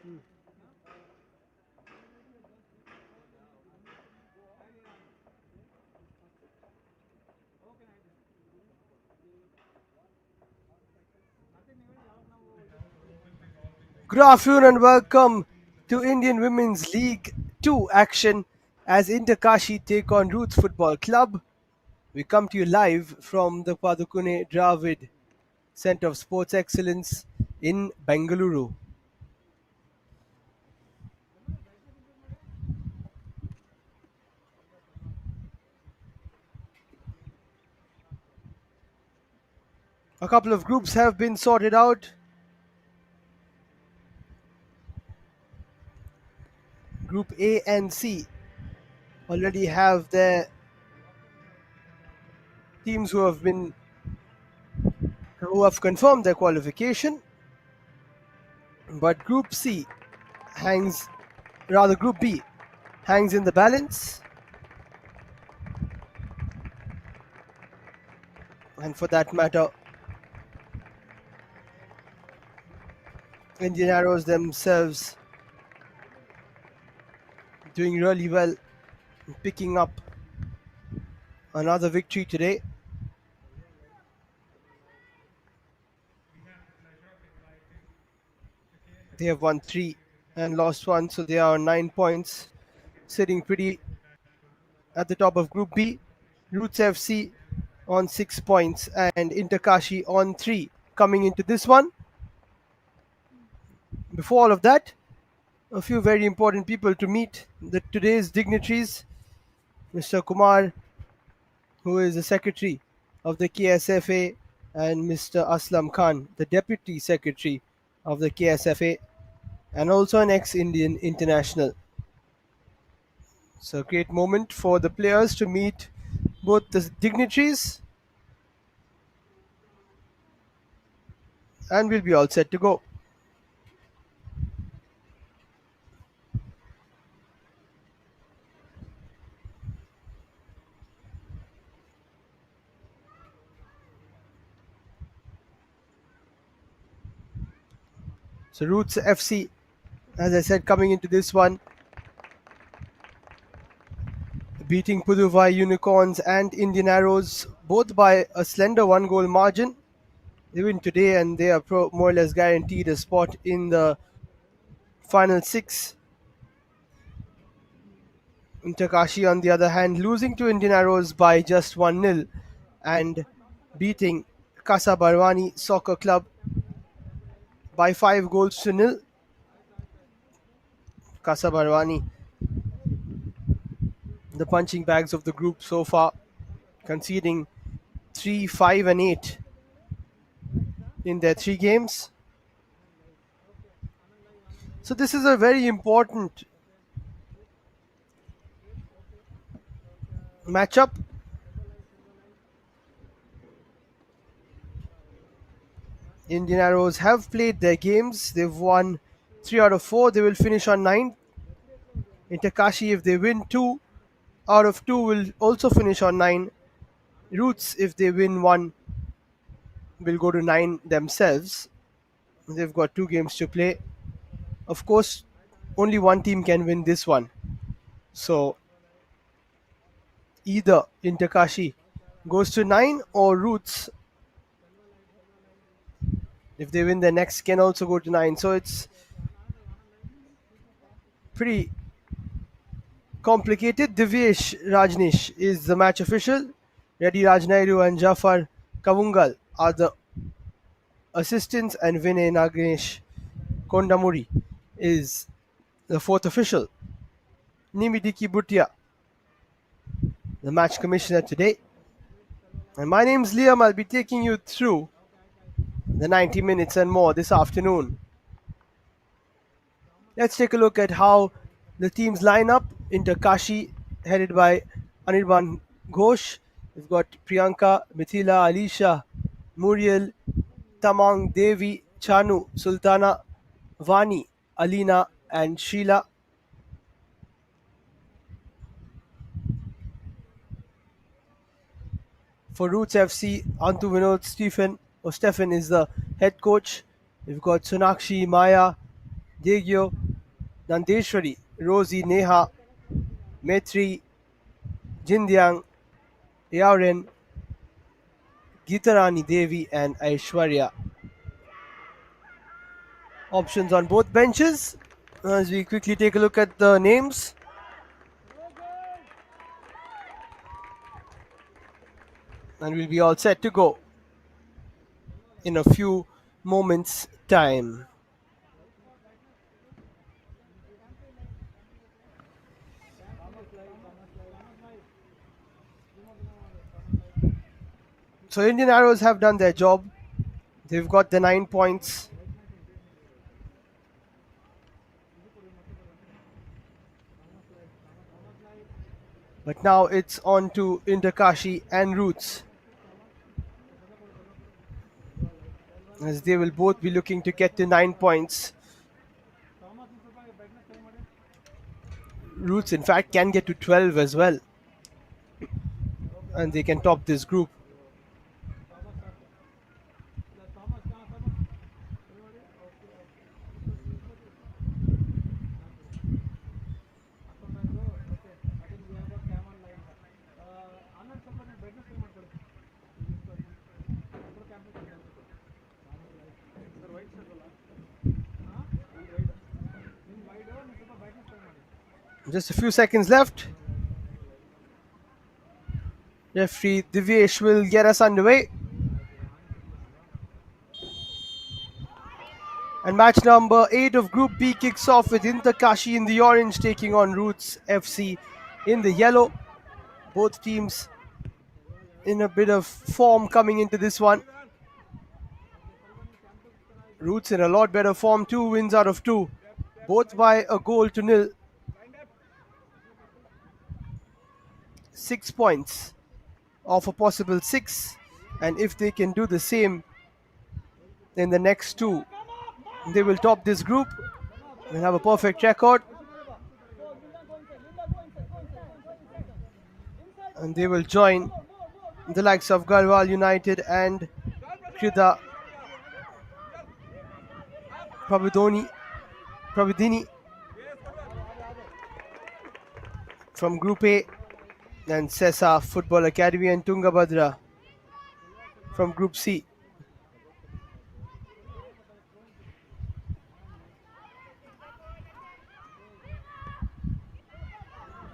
Good afternoon and welcome to Indian Women's League 2 action as Inter Kashi take on Roots Football Club. We come to you live from the Padukone Dravid Centre of Sports Excellence in Bangalore. A couple of groups have been sorted out. Group A and C already have their teams who have confirmed their qualification. But Group B hangs in the balance. And for that matter, Indian Arrows themselves doing really well, picking up another victory today. They have won 3 and lost 1, so they are on 9 points, sitting pretty at the top of Group B. Roots FC on 6 points and Inter Kashi on 3 coming into this one. Before all of that, a few very important people to meet. Today's dignitaries, Mr. Kumar, who is the secretary of the KSFA, and Mr. Aslam Khan, the deputy secretary of the KSFA, and also an ex-Indian international. So a great moment for the players to meet both the dignitaries, and we'll be all set to go. So Roots FC, as I said, coming into this one, beating Puduvai Unicorns and Indian Arrows, both by a slender 1-goal margin. They win today and they are more or less guaranteed a spot in the final 6. Inter Kashi, on the other hand, losing to Indian Arrows by just 1-0 and beating Casa Barwani Soccer Club by 5-0. Casa Barwani, the punching bags of the group so far, conceding 3, 5 and 8 in their 3 games. So this is a very important matchup. Indian Arrows have played their games. They've won 3 out of 4. They will finish on 9. Inter Kashi, if they win 2 out of 2, will also finish on 9. Roots, if they win 1, will go to 9 themselves. They've got 2 games to play. Of course, only one team can win this one. So either Inter Kashi goes to 9 or Roots, if they win their next, can also go to 9. So it's pretty complicated. Divyesh Rajnish is the match official. Reddy Rajnaidu and Jafar Kavungal are the assistants, and Vinay Nagesh Kondamuri is the 4th official. Nimidiki Bhutia, the match commissioner today. And my name's Liam. I'll be taking you through the 90 minutes and more this afternoon. Let's take a look at how the teams line up. Inter Kashi, headed by Anirban Ghosh. We've got Priyanka, Mithila, Alisha, Muriel, Tamang, Devi, Chanu, Sultana, Vani, Alina, and Sheila. For Roots FC, Antu Vinod Stephen is the head coach. We've got Sonakshi, Maya, Degyo, Nandeshwari, Rosie, Neha, Maitri, Jindyang, Yauren, Gitarani Devi, and Aishwarya. Options on both benches. As we quickly take a look at the names. And we'll be all set to go in a few moments' time. So Indian Arrows have done their job. They've got the 9 points. But now it's on to Inter Kashi and Roots, as they will both be looking to get to 9 points. Roots, in fact, can get to 12 as well, and they can top this group. Just a few seconds left. Referee Divyesh will get us underway. And match number 8 of Group B kicks off with Inter Kashi in the orange taking on Roots FC in the yellow. Both teams in a bit of form coming into this one. Roots in a lot better form, 2 wins out of 2, both by a goal to nil. 6 points of a possible 6, and if they can do the same in the next 2, they will top this group and have a perfect record, and they will join the likes of Garhwal United and Krida Pravidini from Group A, and Sesa Football Academy and Tungabhadra from Group C.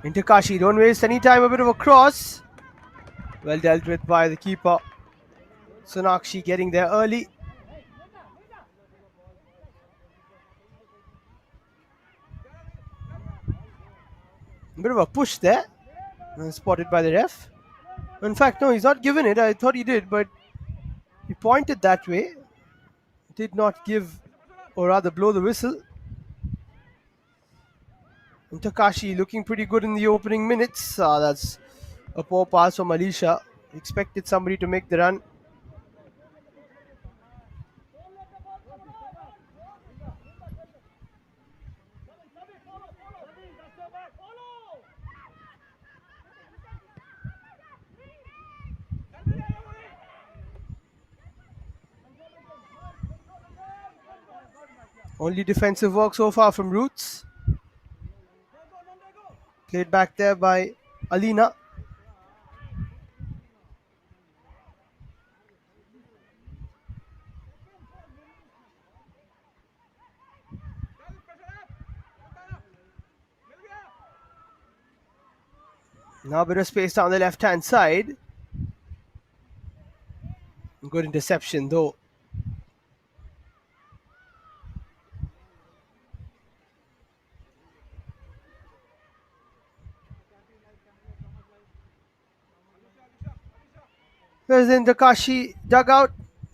Inter Kashi, don't waste any time, a bit of a cross. Well dealt with by the keeper. Sonakshi getting there early. A bit of a push there. Spotted by the ref. In fact, no, he's not given it. I thought he did, but he pointed that way. Did not give, or rather blow the whistle. Inter Kashi looking pretty good in the opening minutes. That's a poor pass from Alisha. Expected somebody to make the run. Only defensive work so far from Roots. Played back there by Alina. Now a bit of space down the left-hand side. Good interception though. There's in the Kashi dugout.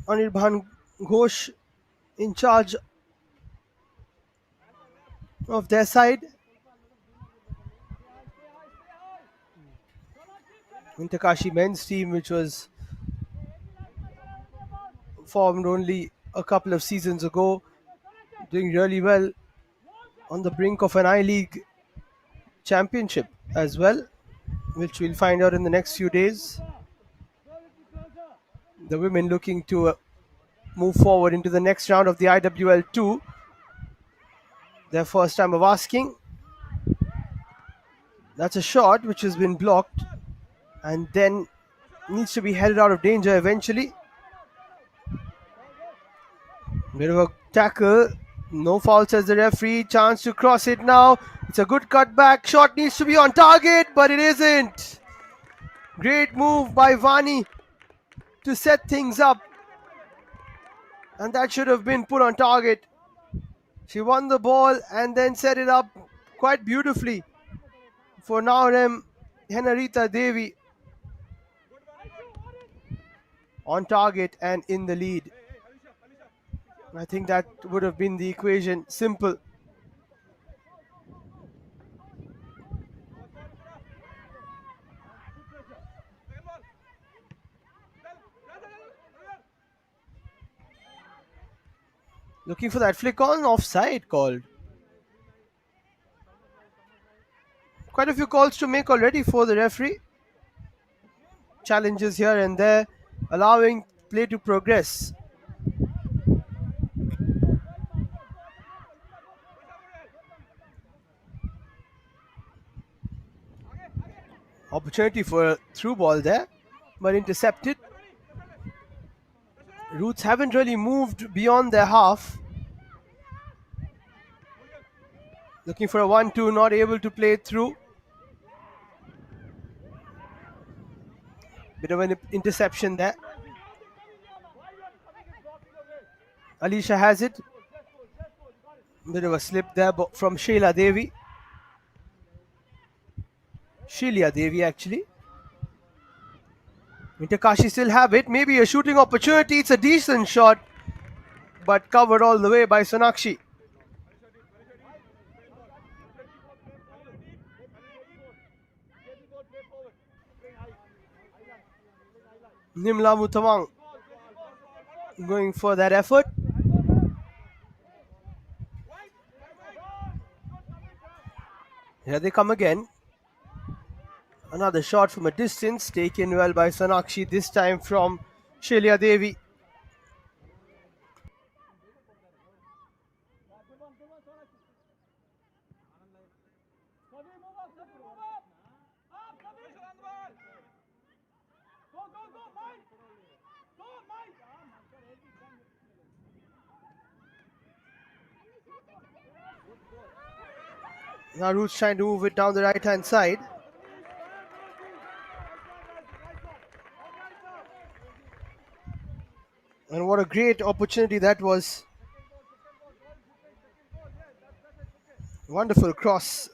Anirban Ghosh in charge of their side. Inter Kashi men's team, which was formed only a couple of seasons ago, doing really well, on the brink of an I-League championship as well, which we'll find out in the next few days. The women looking to move forward into the next round of the IWL 2. their first time of asking. That's a shot which has been blocked and then needs to be headed out of danger eventually. Bit of a tackle. No foul, says the referee. Chance to cross it now. It's a good cutback. Shot needs to be on target, but it isn't. Great move by Vani to set things up. And that should have been put on target. She won the ball and then set it up quite beautifully for Naurem Henarita Devi. On target and in the lead. I think that would have been the equation. Simple. Looking for that flick on, offside called. Quite a few calls to make already for the referee. Challenges here and there, allowing play to progress. Opportunity for a through ball there, but intercepted. Roots haven't really moved beyond their half. Looking for a 1-2, not able to play it through. Bit of an interception there. Alisha has it. Bit of a slip there from Sheila Devi. Sheila Devi actually. Inter Kashi still have it. Maybe a shooting opportunity. It's a decent shot, but covered all the way by Sonakshi. Nimla Mutawang going for that effort. Here they come again. Another shot from a distance taken well by Sonakshi, this time from Sheila Devi. Now Roots trying to move it down the right hand side. And what a great opportunity that was. Wonderful cross.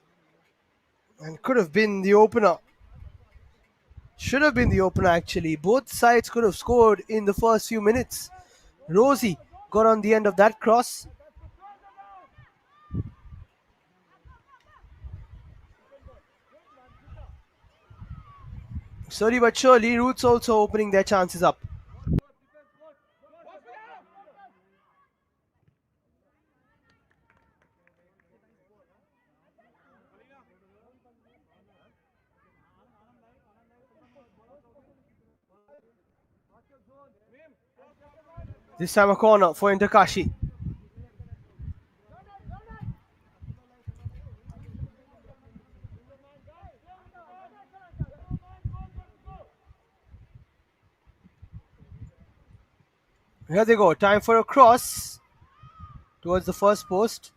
And could have been the opener. Should have been the opener actually. Both sides could have scored in the first few minutes. Rosie got on the end of that cross. Slowly but surely, Roots also opening their chances up. This time a corner for Inter Kashi. Here they go. Time for a cross towards the first post.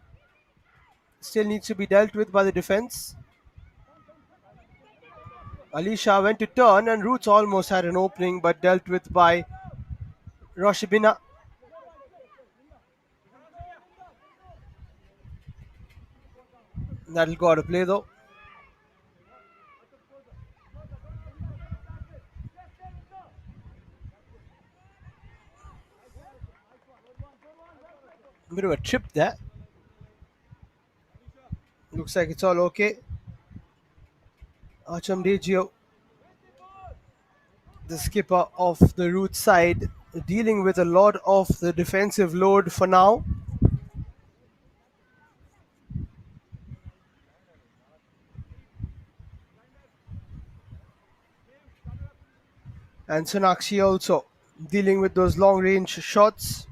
Still needs to be dealt with by the defense. Alisha went to turn and Roots almost had an opening but dealt with by Roshibina. That'll go out of play though. A bit of a trip there. Looks like it's all okay. Acham Dejio, the skipper of the Root side, dealing with a lot of the defensive load for now. And Sonakshi also dealing with those long range shots.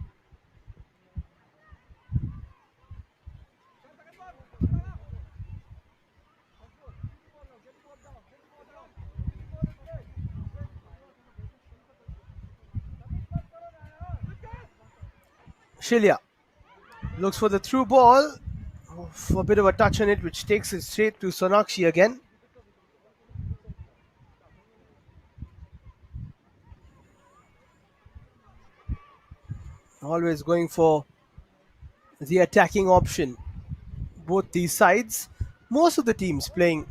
Shilia looks for the through ball, for a bit of a touch on it, which takes it straight to Sonakshi again. Always going for the attacking option. Both these sides, most of the teams playing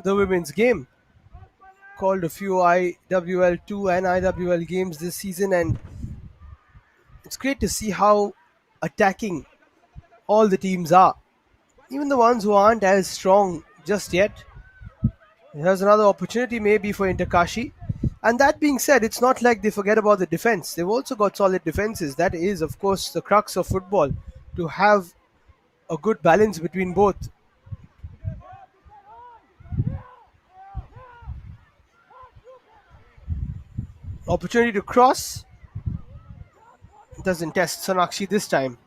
the women's game, called a few IWL2 and IWL games this season, and it's great to see how attacking all the teams are. Even the ones who aren't as strong just yet. Here's another opportunity maybe for Inter Kashi. And that being said, it's not like they forget about the defense. They've also got solid defenses. That is, of course, the crux of football, to have a good balance between both. Opportunity to cross. Doesn't test Sonakshi this time.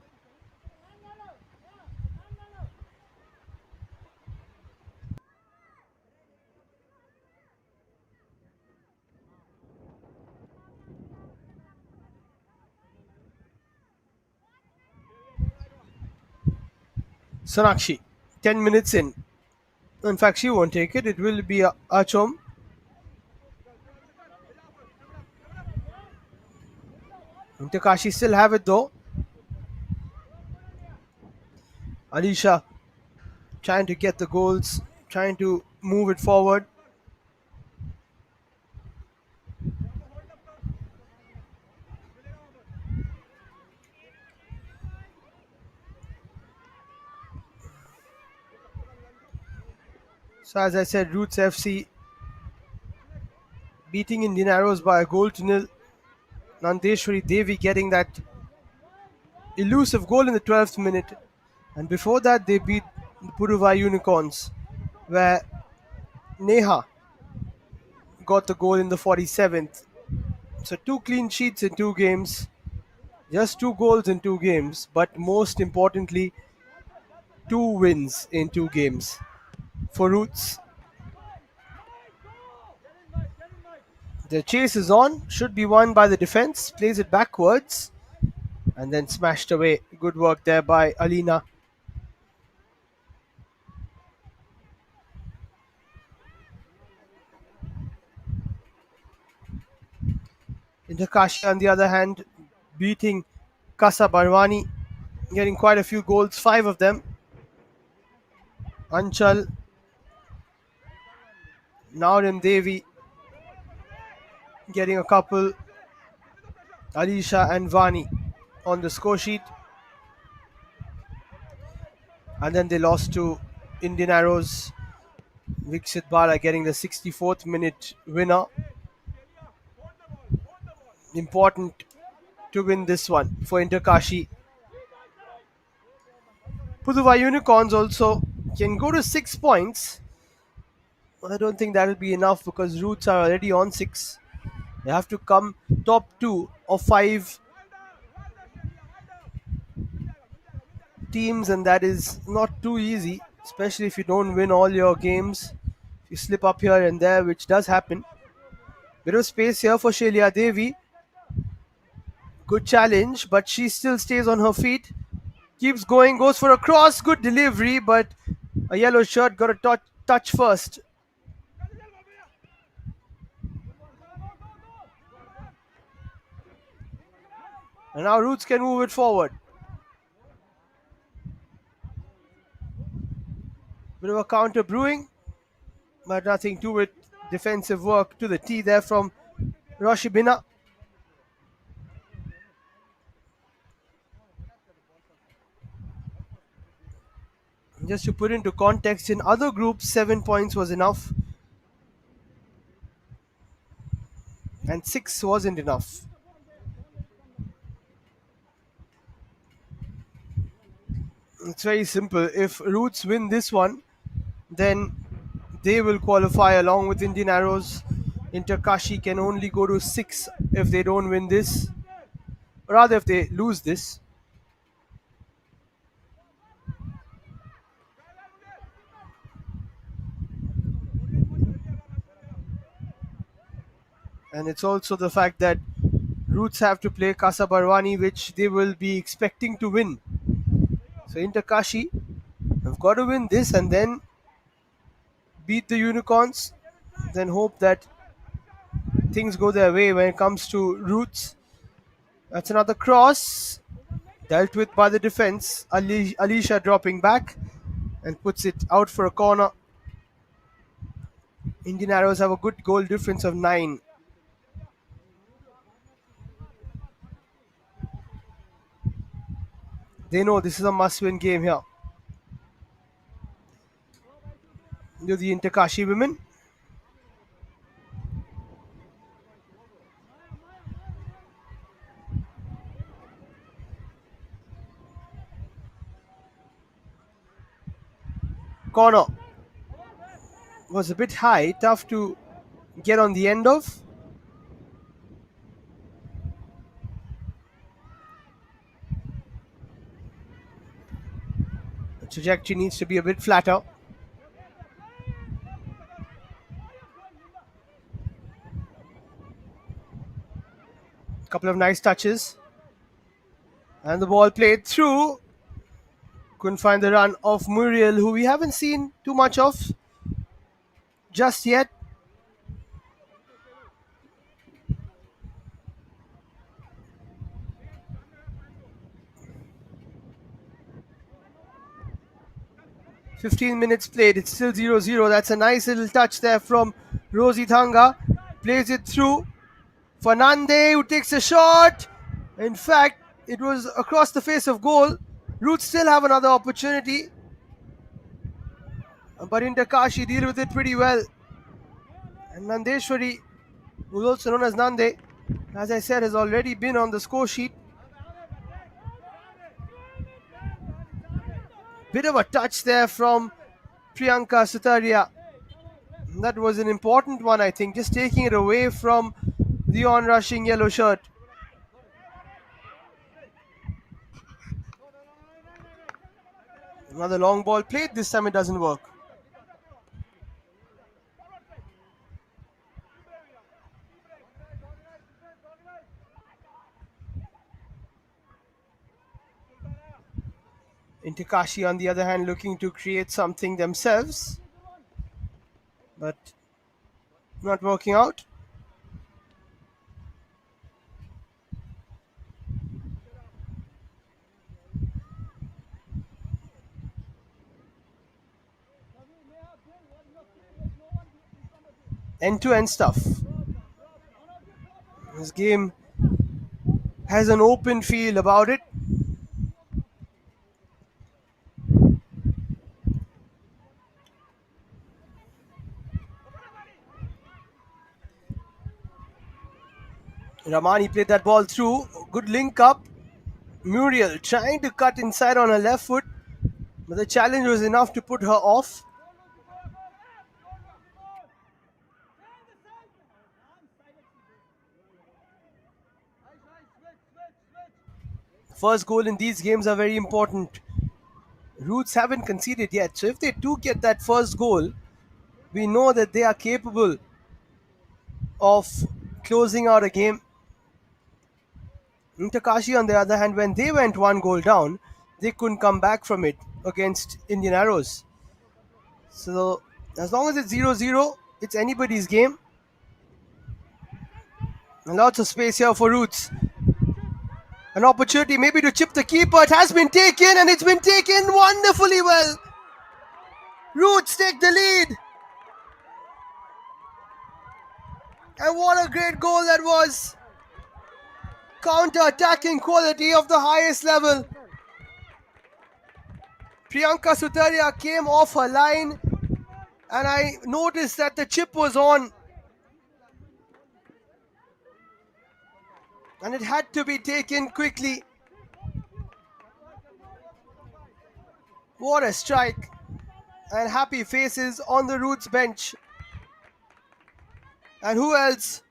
Sonakshi, 10 minutes in. In fact, she won't take it. It will be Achom. Takashi still have it though. Alisha trying to get the goals, trying to move it forward. So as I said, Roots FC beating Indian Arrows by a goal to nil. Nandeshwari Devi getting that elusive goal in the 12th minute. And before that, they beat the Puruvai Unicorns, where Neha got the goal in the 47th. So two clean sheets in two games, just two goals in two games, but most importantly, two wins in two games. For Roots, the chase is on, should be won by the defense, plays it backwards, and then smashed away. Good work there by Alina. Inter Kashi, on the other hand, beating Kasa Barwani, getting quite a few goals, five of them. Anchal, Naurim Devi getting a couple. Alisha and Vani on the score sheet. And then they lost to Indian Arrows. Viksit Bala getting the 64th minute winner. Important to win this one for Inter Kashi. Puduvai Unicorns also can go to 6 points. I don't think that will be enough because Roots are already on 6. They have to come top 2 of 5 teams, and that is not too easy, especially if you don't win all your games. You slip up here and there, which does happen. Bit of space here for Shelia Devi. Good challenge, but she still stays on her feet. Keeps going, goes for a cross. Good delivery, but a yellow shirt got a touch first. And now Roots can move it forward. Bit of a counter brewing, but nothing to it. Defensive work to the tee there from Roshibina. Just to put into context, in other groups, 7 points was enough, and 6 wasn't enough. It's very simple. If Roots win this one, then they will qualify along with Indian Arrows. Inter Kashi can only go to 6 if they don't win this, or rather, if they lose this. And it's also the fact that Roots have to play Casa Barwani, which they will be expecting to win. So Inter Kashi have got to win this and then beat the Unicorns, then hope that things go their way when it comes to Roots. That's another cross dealt with by the defense. Alicia dropping back and puts it out for a corner. Indian Arrows have a good goal difference of 9. They know this is a must-win game here. The Inter Kashi women. Corner was a bit high, tough to get on the end of. The trajectory needs to be a bit flatter. Couple of nice touches. And the ball played through. Couldn't find the run of Muriel, who we haven't seen too much of just yet. "15 minutes played, it's still 0-0. That's a nice little touch there from Rosie Thanga. Plays it through. Fernande, who takes a shot. In fact, it was across the face of goal. Roots still have another opportunity. But Inter Kashi deal with it pretty well. And Nandeshwari, who's also known as Nande, as I said, has already been on the score sheet. Bit of a touch there from Priyanka Sutaria. That was an important one, I think, just taking it away from the on-rushing yellow shirt. Another long ball played, this time it doesn't work. Inter Kashi, on the other hand, looking to create something themselves, but not working out. End-to-end stuff. This game has an open feel about it. Ramani played that ball through. Good link up. Muriel trying to cut inside on her left foot, but the challenge was enough to put her off. First goal in these games are very important. Roots haven't conceded yet, so if they do get that first goal, we know that they are capable of closing out a game. Inter Kashi, on the other hand, when they went one goal down, they couldn't come back from it against Indian Arrows. So as long as it's 0-0, it's anybody's game. And lots of space here for Roots. An opportunity maybe to chip the keeper. It has been taken, and it's been taken wonderfully well. Roots take the lead. And what a great goal that was. Counter-attacking quality of the highest level. Priyanka Sutaria came off her line, and I noticed that the chip was on. And it had to be taken quickly. What a strike. And happy faces on the Roots bench. And who else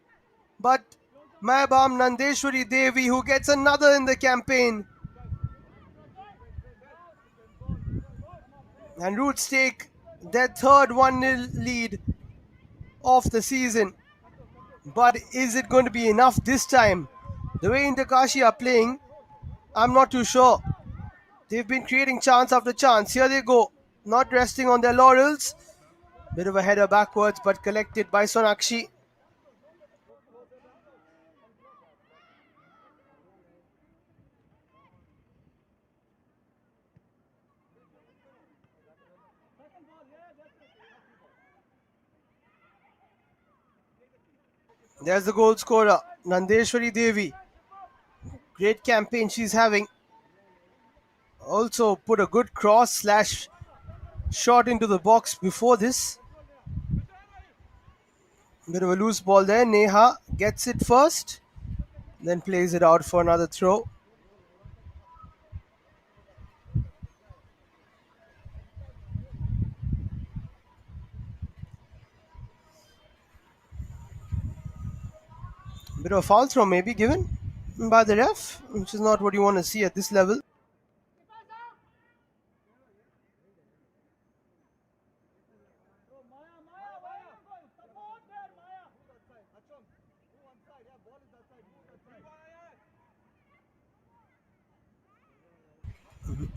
but Maibam Nandeshwari Devi, who gets another in the campaign. And Roots take their third 1-0 lead of the season. But is it going to be enough this time? The way Inter Kashi are playing, I'm not too sure. They've been creating chance after chance. Here they go, not resting on their laurels. Bit of a header backwards, but collected by Sonakshi. There's the goal scorer, Nandeshwari Devi. Great campaign she's having. Also put a good cross slash shot into the box before this. Bit of a loose ball there. Neha gets it first, then plays it out for another throw. Bit of a foul throw maybe given by the ref, which is not what you want to see at this level.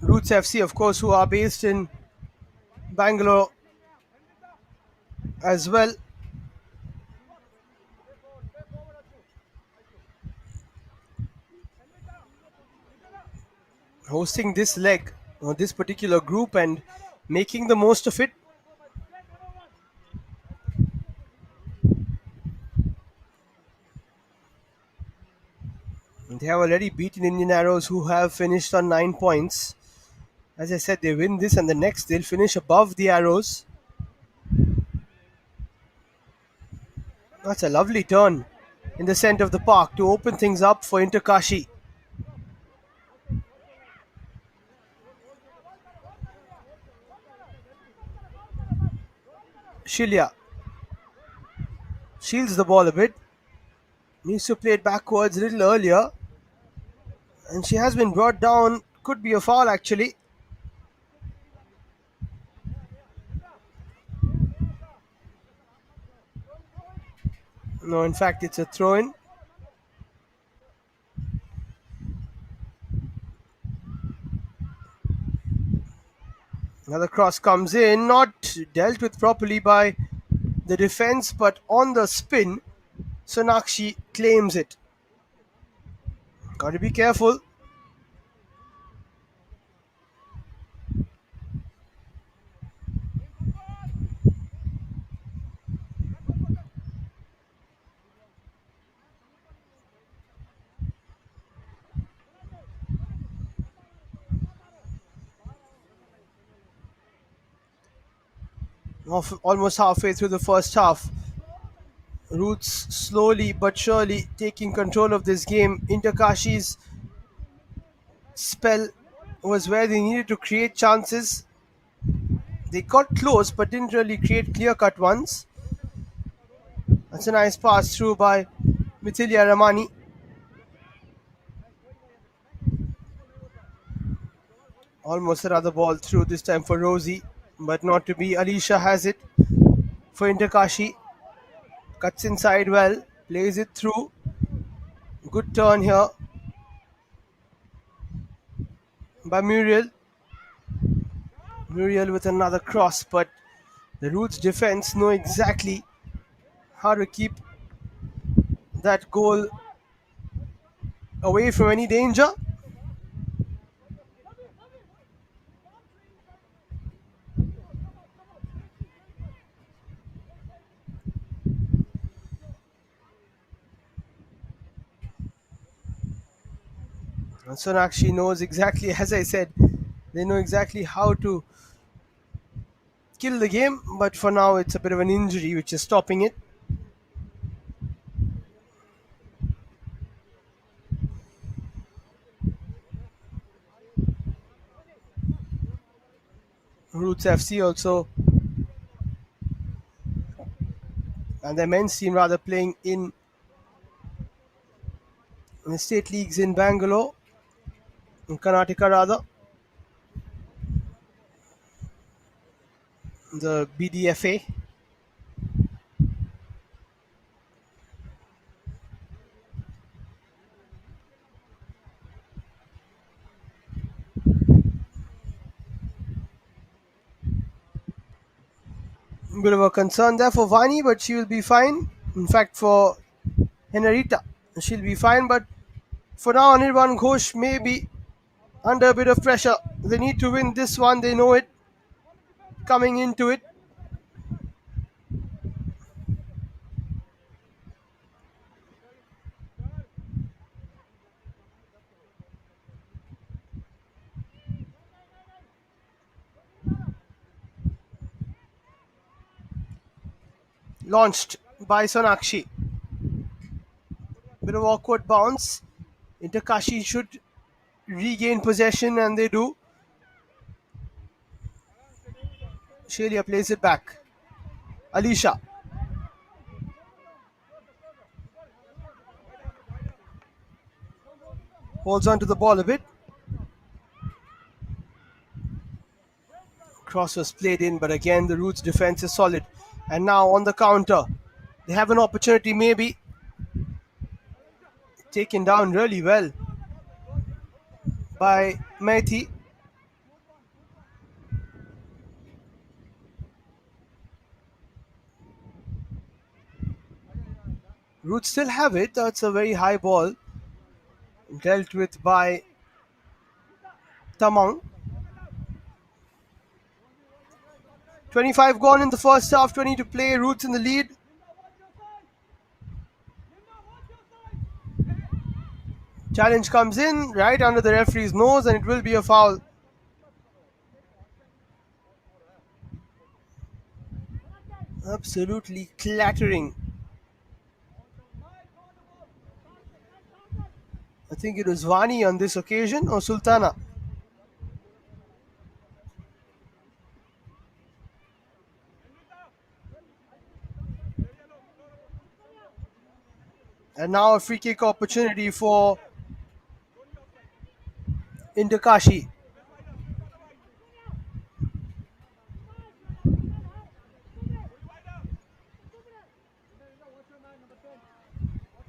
Roots FC, of course, who are based in Bangalore as well. Hosting this leg, or this particular group, and making the most of it. They have already beaten Indian Arrows, who have finished on 9 points. As I said, they win this and the next, they'll finish above the Arrows. That's a lovely turn in the centre of the park to open things up for Inter Kashi. Shilya shields the ball a bit. Needs to play it backwards a little earlier. And she has been brought down. Could be a foul actually. No, in fact, it's a throw in. Another cross comes in, not dealt with properly by the defense, but on the spin, Sonakshi claims it. Got to be careful. Almost halfway through the first half. Roots slowly but surely taking control of this game. Inter Kashi's spell was where they needed to create chances. They got close but didn't really create clear-cut ones. That's a nice pass through by Mithilia Ramani. Almost another ball through, this time for Rosie, but not to be. Alisha has it for Inter Kashi. Cuts inside well, plays it through. Good turn here by Muriel. Muriel with another cross, but the Roots defense know exactly how to keep that goal away from any danger. And Sonakshi knows exactly, as I said, they know exactly how to kill the game, but for now it's a bit of an injury which is stopping it. Roots FC also, and their men's team rather, playing in the state leagues in Bangalore, in Karnataka rather, the BDFA. bit of a concern there for Vani, but she will be fine. In fact, for Henrietta, she'll be fine. But for now, Anirban Ghosh may be under a bit of pressure. They need to win this one. They know it coming into it. Launched by Sonakshi. Bit of awkward bounce. Inter Kashi should regain possession, and they do. Shelia plays it back. Alisha holds on to the ball a bit. Cross was played in, but again the Roots defense is solid. And now on the counter, they have an opportunity, maybe taken down really well by Mehti. Roots still have it. That's a very high ball dealt with by Tamang. 25 gone in the first half, 20 to play. Roots in the lead. Challenge comes in right under the referee's nose, and it will be a foul. Absolutely clattering. I think it was Vani on this occasion, or Sultana. And now a free kick opportunity for Inter Kashi.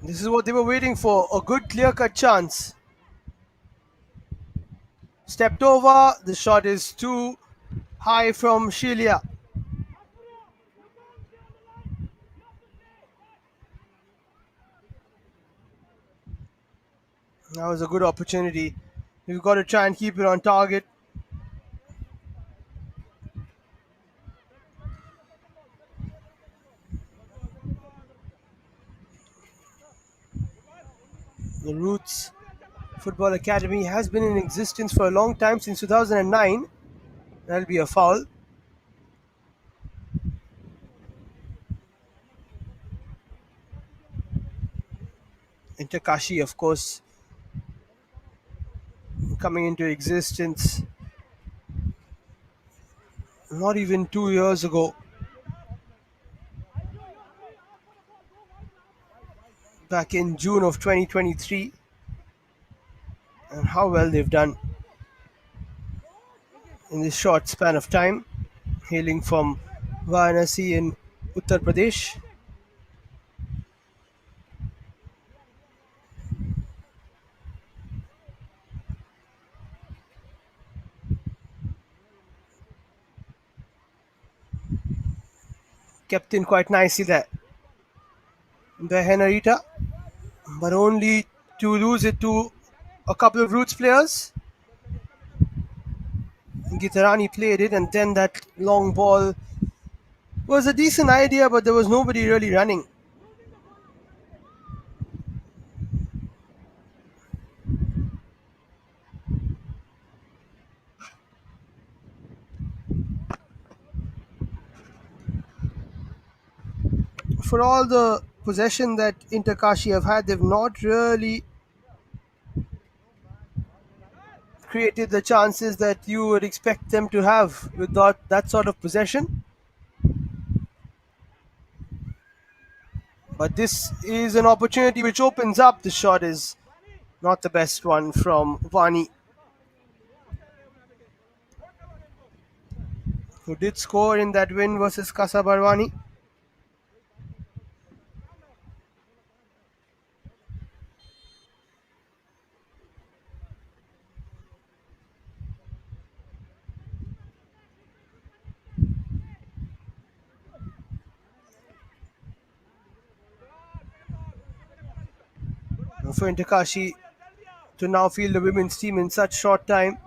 This is what they were waiting for, a good clear-cut chance. Stepped over, the shot is too high from Shelia. That was a good opportunity. You've got to try and keep it on target. The Roots Football Academy has been in existence for a long time, since 2009. That'll be a foul. Inter Kashi, of course, coming into existence not even 2 years ago. Back in June of 2023. And how well they've done in this short span of time, hailing from Varanasi in Uttar Pradesh. Kept in quite nicely there by Henrietta, but only to lose it to a couple of Roots players. Gitarani played it, and then that long ball was a decent idea, but there was nobody really running. For all the possession that Inter Kashi have had, they've not really created the chances that you would expect them to have with that sort of possession. But this is an opportunity which opens up. The shot is not the best one from Vani, who did score in that win versus Kasabarwani. for Inter Kashi to now field the women's team in such short time.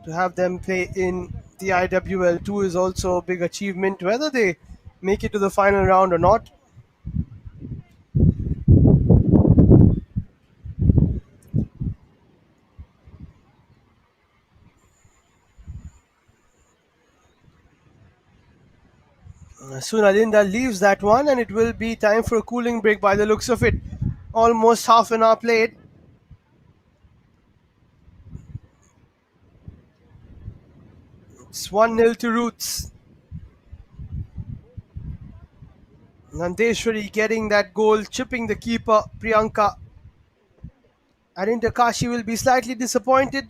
To have them play in the IWL 2 is also a big achievement. Whether they make it to the final round or not, soon Alinda leaves that one, and it will be time for a cooling break by the looks of it. Almost half an hour played. It's 1-0 to Roots. Nandeshwari getting that goal, chipping the keeper, Priyanka. And Inter Kashi will be slightly disappointed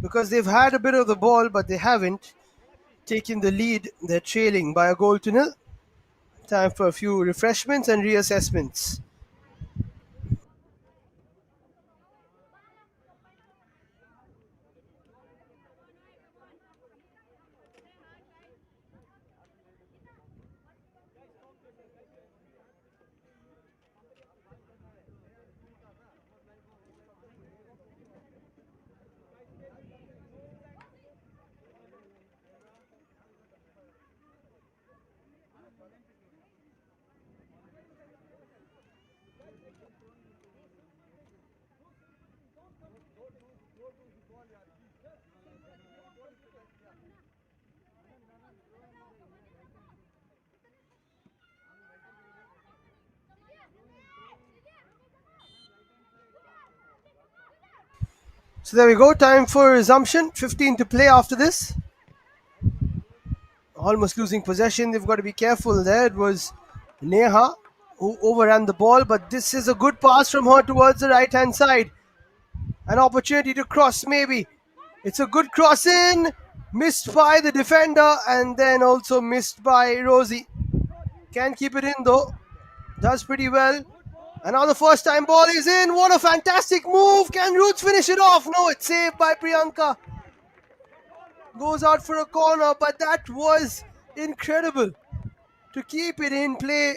because they've had a bit of the ball, but they haven't taken the lead. They're trailing by a goal to nil. Time for a few refreshments and reassessments. So there we go. Time for resumption. 15 to play after this. Almost losing possession. They've got to be careful there. It was Neha who overran the ball, but this is a good pass from her towards the right hand side. An opportunity to cross, maybe. It's a good cross in. Missed by the defender and then also missed by Rosie. Can keep it in though. Does pretty well. And now the first time ball is in. What a fantastic move. Can Roots finish it off? No, it's saved by Priyanka. Goes out for a corner, but that was incredible to keep it in play.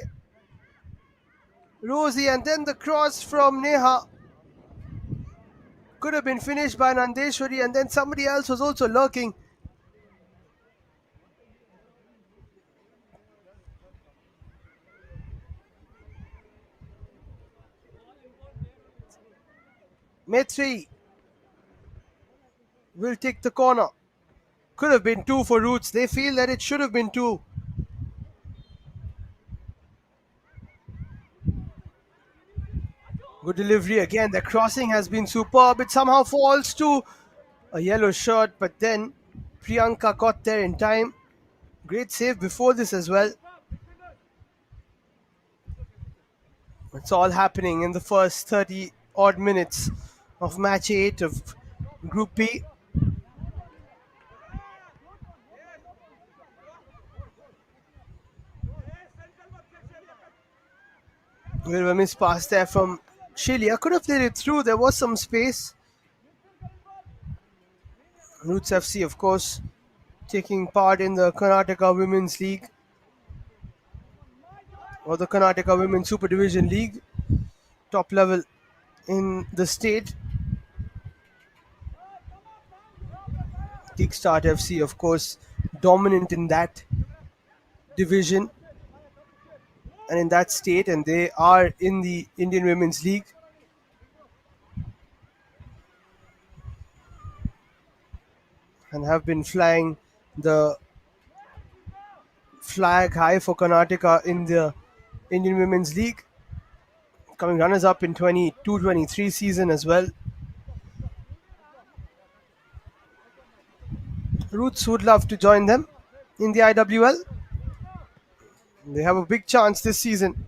Rosie, and then the cross from Neha could have been finished by Nandeshwari, and then somebody else was also lurking. Metri will take the corner. Could have been two for Roots. They feel that it should have been two. Good delivery again. The crossing has been superb. It somehow falls to a yellow shirt, but then Priyanka got there in time. Great save before this as well. It's all happening in the first 30 odd minutes of match 8 of Group B. A bit of a miss pass there from Shelia. Could have played it through. There was some space. Roots FC, of course, taking part in the Karnataka Women's League or the Karnataka Women's Super Division League, top level in the state. Kickstart FC, of course, dominant in that division and in that state, and they are in the Indian Women's League. And have been flying the flag high for Karnataka in the Indian Women's League, coming runners up in 22-23 season as well. Roots would love to join them in the IWL. They have a big chance this season.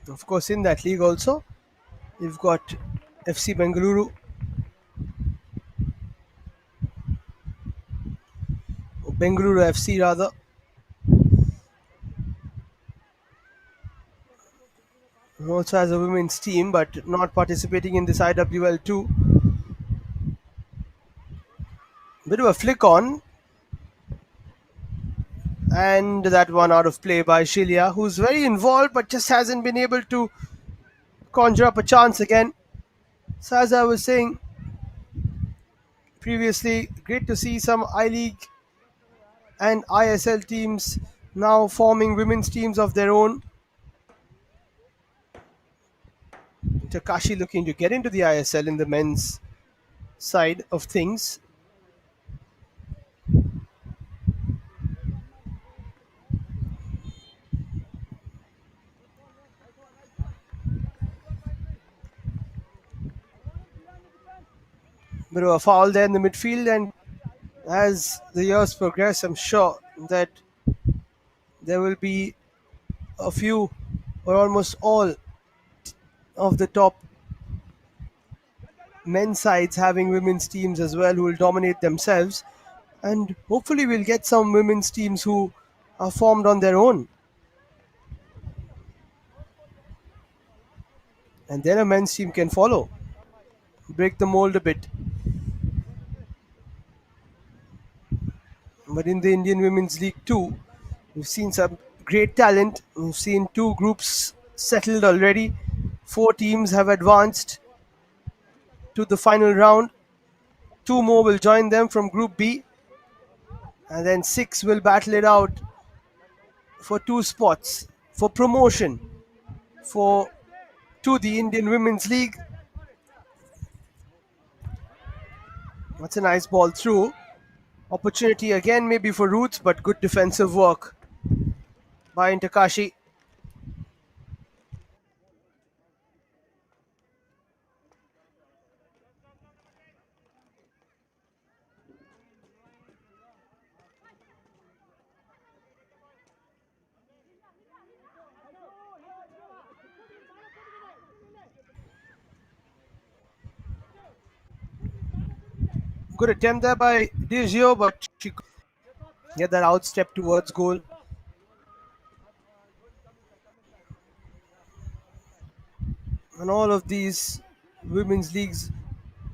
Of course, in that league also, you've got FC Bengaluru, Bengaluru FC rather, Also has a women's team, but not participating in this IWL 2. Bit of a flick on, and that one out of play by Shilia, who's very involved but just hasn't been able to conjure up a chance again. So, as I was saying previously, great to see some I League and ISL teams now forming women's teams of their own. Takashi looking to get into the ISL in the men's side of things. Bit of a foul there in the midfield, and as the years progress, I'm sure that there will be a few or almost all of the top men's sides having women's teams as well who will dominate themselves, and hopefully we'll get some women's teams who are formed on their own, and then a men's team can follow, break the mold a bit. But in the Indian Women's League too, we've seen some great talent. We've seen two groups settled already. Four teams have advanced to the final round. Two more will join them from Group B, and then six will battle it out for two spots for promotion for to the Indian Women's League. That's a nice ball through. Opportunity again, maybe for Roots, but good defensive work by Inter Kashi. Good attempt there by Digio, but she could get that outstep towards goal. And all of these women's leagues,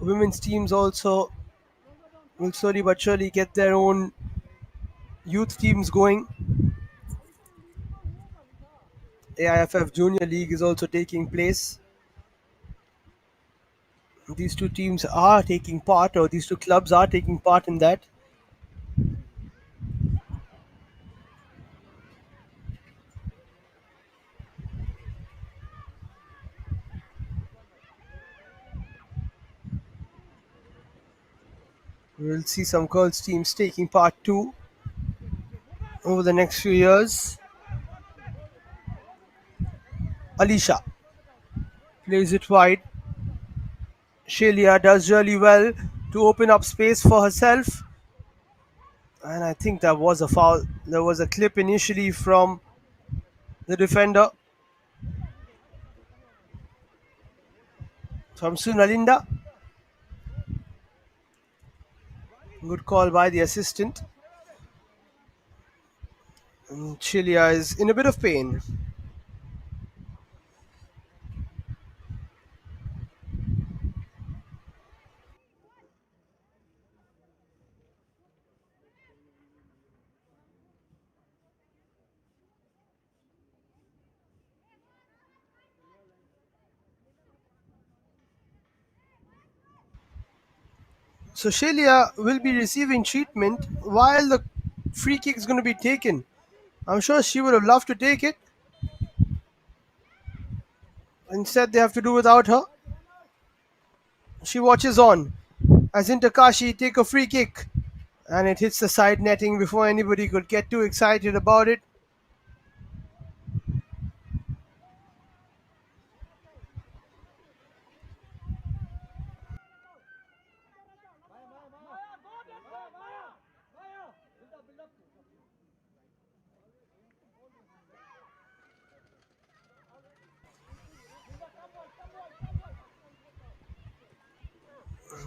women's teams also will slowly but surely get their own youth teams going. AIFF Junior League is also taking place. These two teams are taking part, or these two clubs are taking part in that. We'll see some girls teams taking part too over the next few years. Alicia plays it wide. Shelia does really well to open up space for herself. And I think that was a foul. There was a clip initially from the defender, from Sunalinda. Good call by the assistant. And Shelia is in a bit of pain. So Shelia will be receiving treatment while the free kick is going to be taken. I'm sure she would have loved to take it. Instead, they have to do without her. She watches on as Inter Kashi take a free kick, and it hits the side netting before anybody could get too excited about it.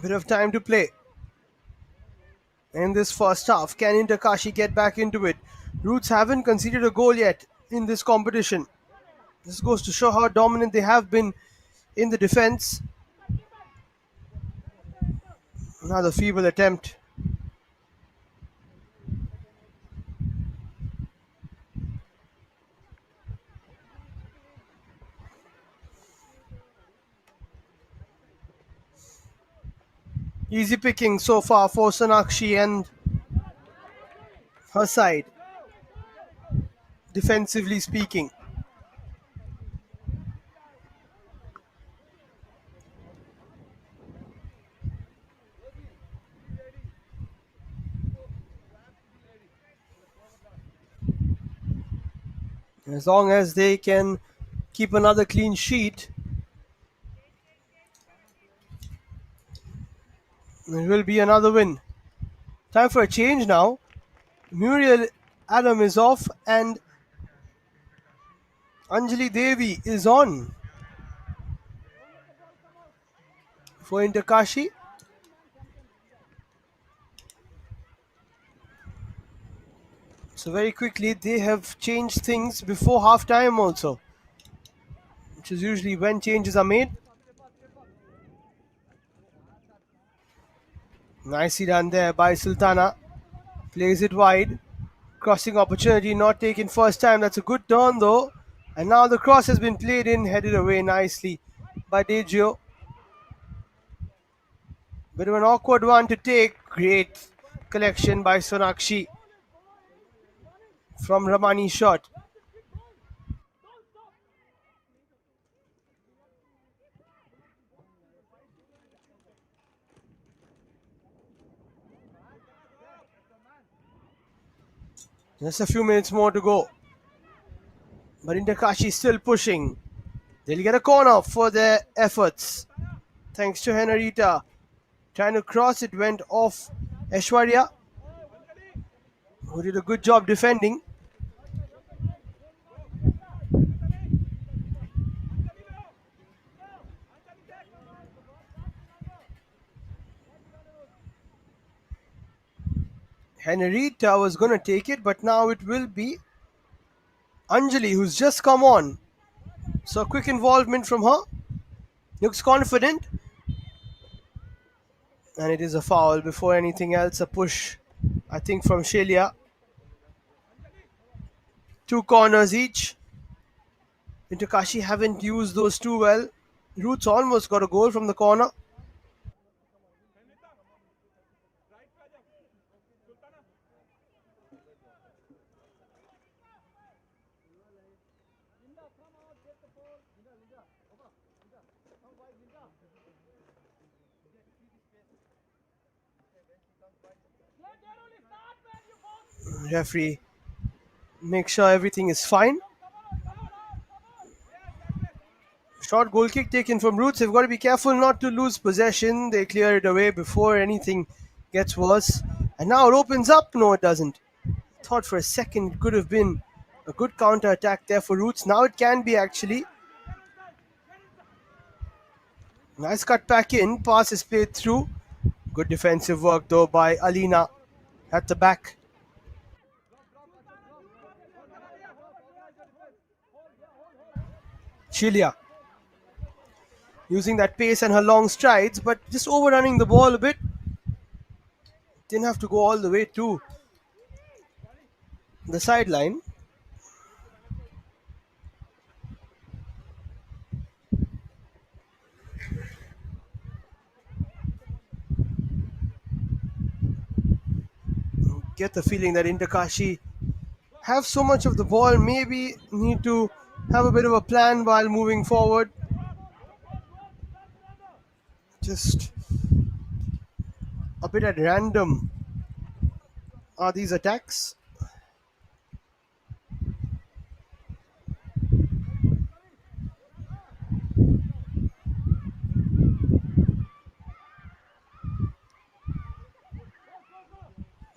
Bit of time to play in this first half. Can Inter Kashi get back into it? Roots haven't conceded a goal yet in this competition. This goes to show how dominant they have been in the defense. Another feeble attempt. Easy picking so far for Sonakshi and her side, defensively speaking. As long as they can keep another clean sheet, it will be another win. Time for a change now. Muriel Adam is off and Anjali Devi is on for Inter Kashi. So very quickly they have changed things before half time also, which is usually when changes are made. Nicely done there by Sultana. Plays it wide. Crossing opportunity not taken first time. That's a good turn though. And now the cross has been played in, headed away nicely by Dejio. Bit of an awkward one to take. Great collection by Sonakshi from Ramani's shot. Just a few minutes more to go. But Inter Kashi still pushing. They'll get a corner for their efforts. Thanks to Henarita. Trying to cross, it went off Aishwarya, who did a good job defending. Henarita was going to take it, but now it will be Anjali, who's just come on. So quick involvement from her. Looks confident. And it is a foul before anything else. A push, I think, from Shelia. Two corners each. Inter Kashi haven't used those too well. Roots almost got a goal from the corner. Referee, make sure everything is fine. Short goal kick taken from Roots. They've got to be careful not to lose possession. They clear it away before anything gets worse. And now it opens up. No, it doesn't. Thought for a second it could have been a good counter attack there for Roots. Now it can be actually. Nice cut back in. Pass is played through. Good defensive work though by Alina at the back. Chilia using that pace and her long strides, but just overrunning the ball a bit. Didn't have to go all the way to the sideline. Get the feeling that Inter Kashi have so much of the ball, maybe need to have a bit of a plan while moving forward. Just a bit at random are these attacks.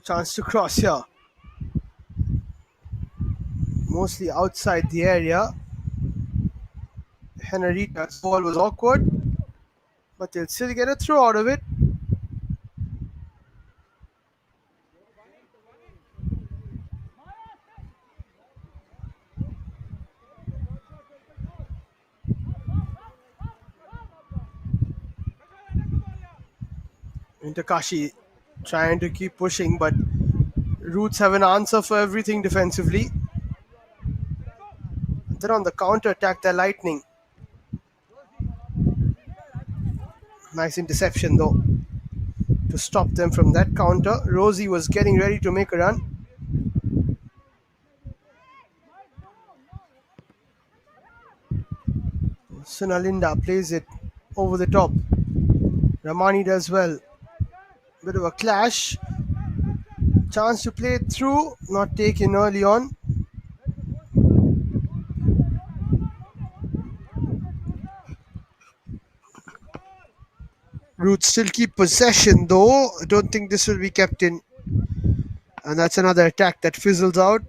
Chance to cross here. Mostly outside the area. Henarita's ball was awkward, but they'll still get a throw out of it. Inter Kashi trying to keep pushing, but Roots have an answer for everything defensively. Then on the counter attack, they're lightning. Nice interception though to stop them from that counter. Rosie was getting ready to make a run. Sunalinda plays it over the top. Ramani does well. Bit of a clash. Chance to play it through, not taken early on. Roots still keep possession though. I don't think this will be kept in. And that's another attack that fizzles out.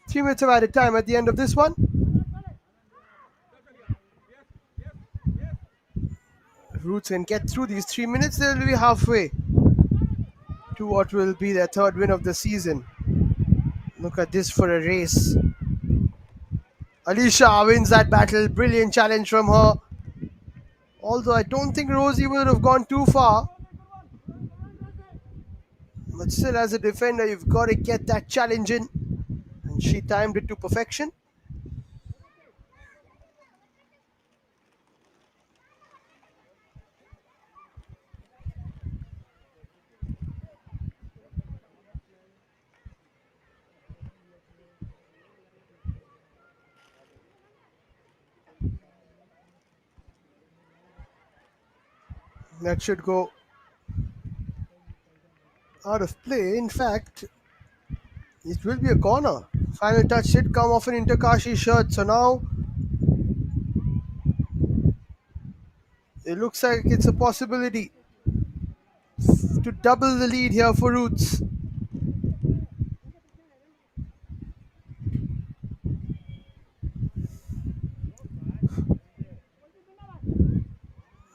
Three minutes of added time at the end of this one. Roots can get through these 3 minutes, they'll be halfway to what will be their third win of the season. Look at this for a race. Alicia wins that battle. Brilliant challenge from her. Although I don't think Rosie would have gone too far. But still, as a defender, you've got to get that challenge in. And she timed it to perfection. That should go out of play. In fact, it will be a corner. Final touch did come off an Inter Kashi shirt. So now it looks like it's a possibility to double the lead here for Roots.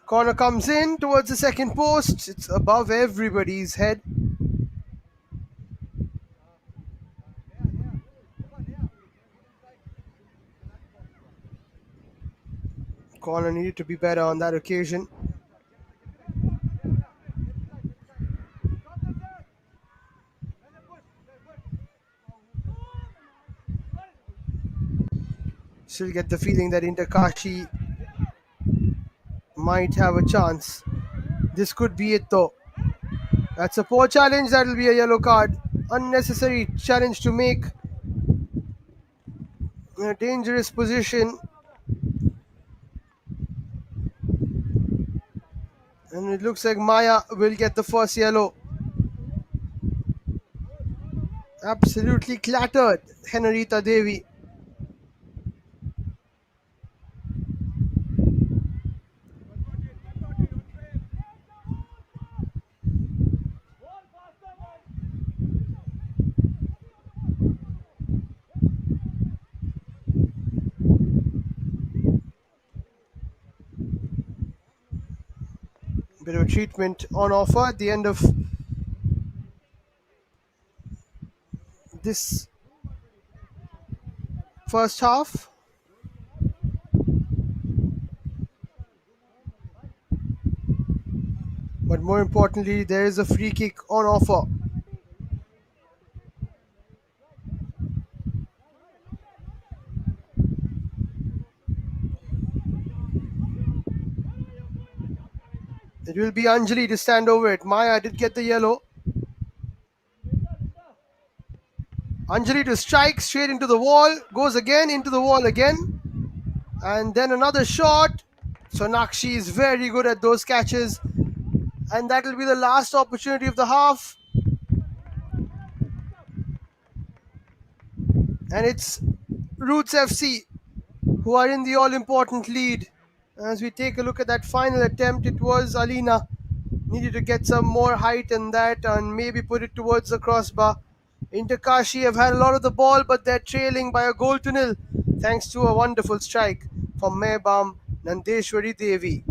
Corner comes in towards the second post. It's above everybody's head. Corner needed to be better on that occasion. Still get the feeling that Inter Kashi might have a chance. This could be it though. That's a poor challenge. That'll be a yellow card. Unnecessary challenge to make. In a dangerous position. And it looks like Maya will get the first yellow. Absolutely clattered Henrietta Devi. Bit of a treatment on offer at the end of this first half. But more importantly, there is a free kick on offer. It will be Anjali to stand over it. Maya did get the yellow. Anjali to strike straight into the wall. Goes again into the wall again. And then another shot. Sonakshi is very good at those catches. And that will be the last opportunity of the half. And it's Roots FC who are in the all-important lead. As we take a look at that final attempt, it was Alina. Needed to get some more height in that and maybe put it towards the crossbar. Inter Kashi have had a lot of the ball, but they're trailing by a goal to nil. thanks to a wonderful strike from Mehbam Nandeshwari Devi.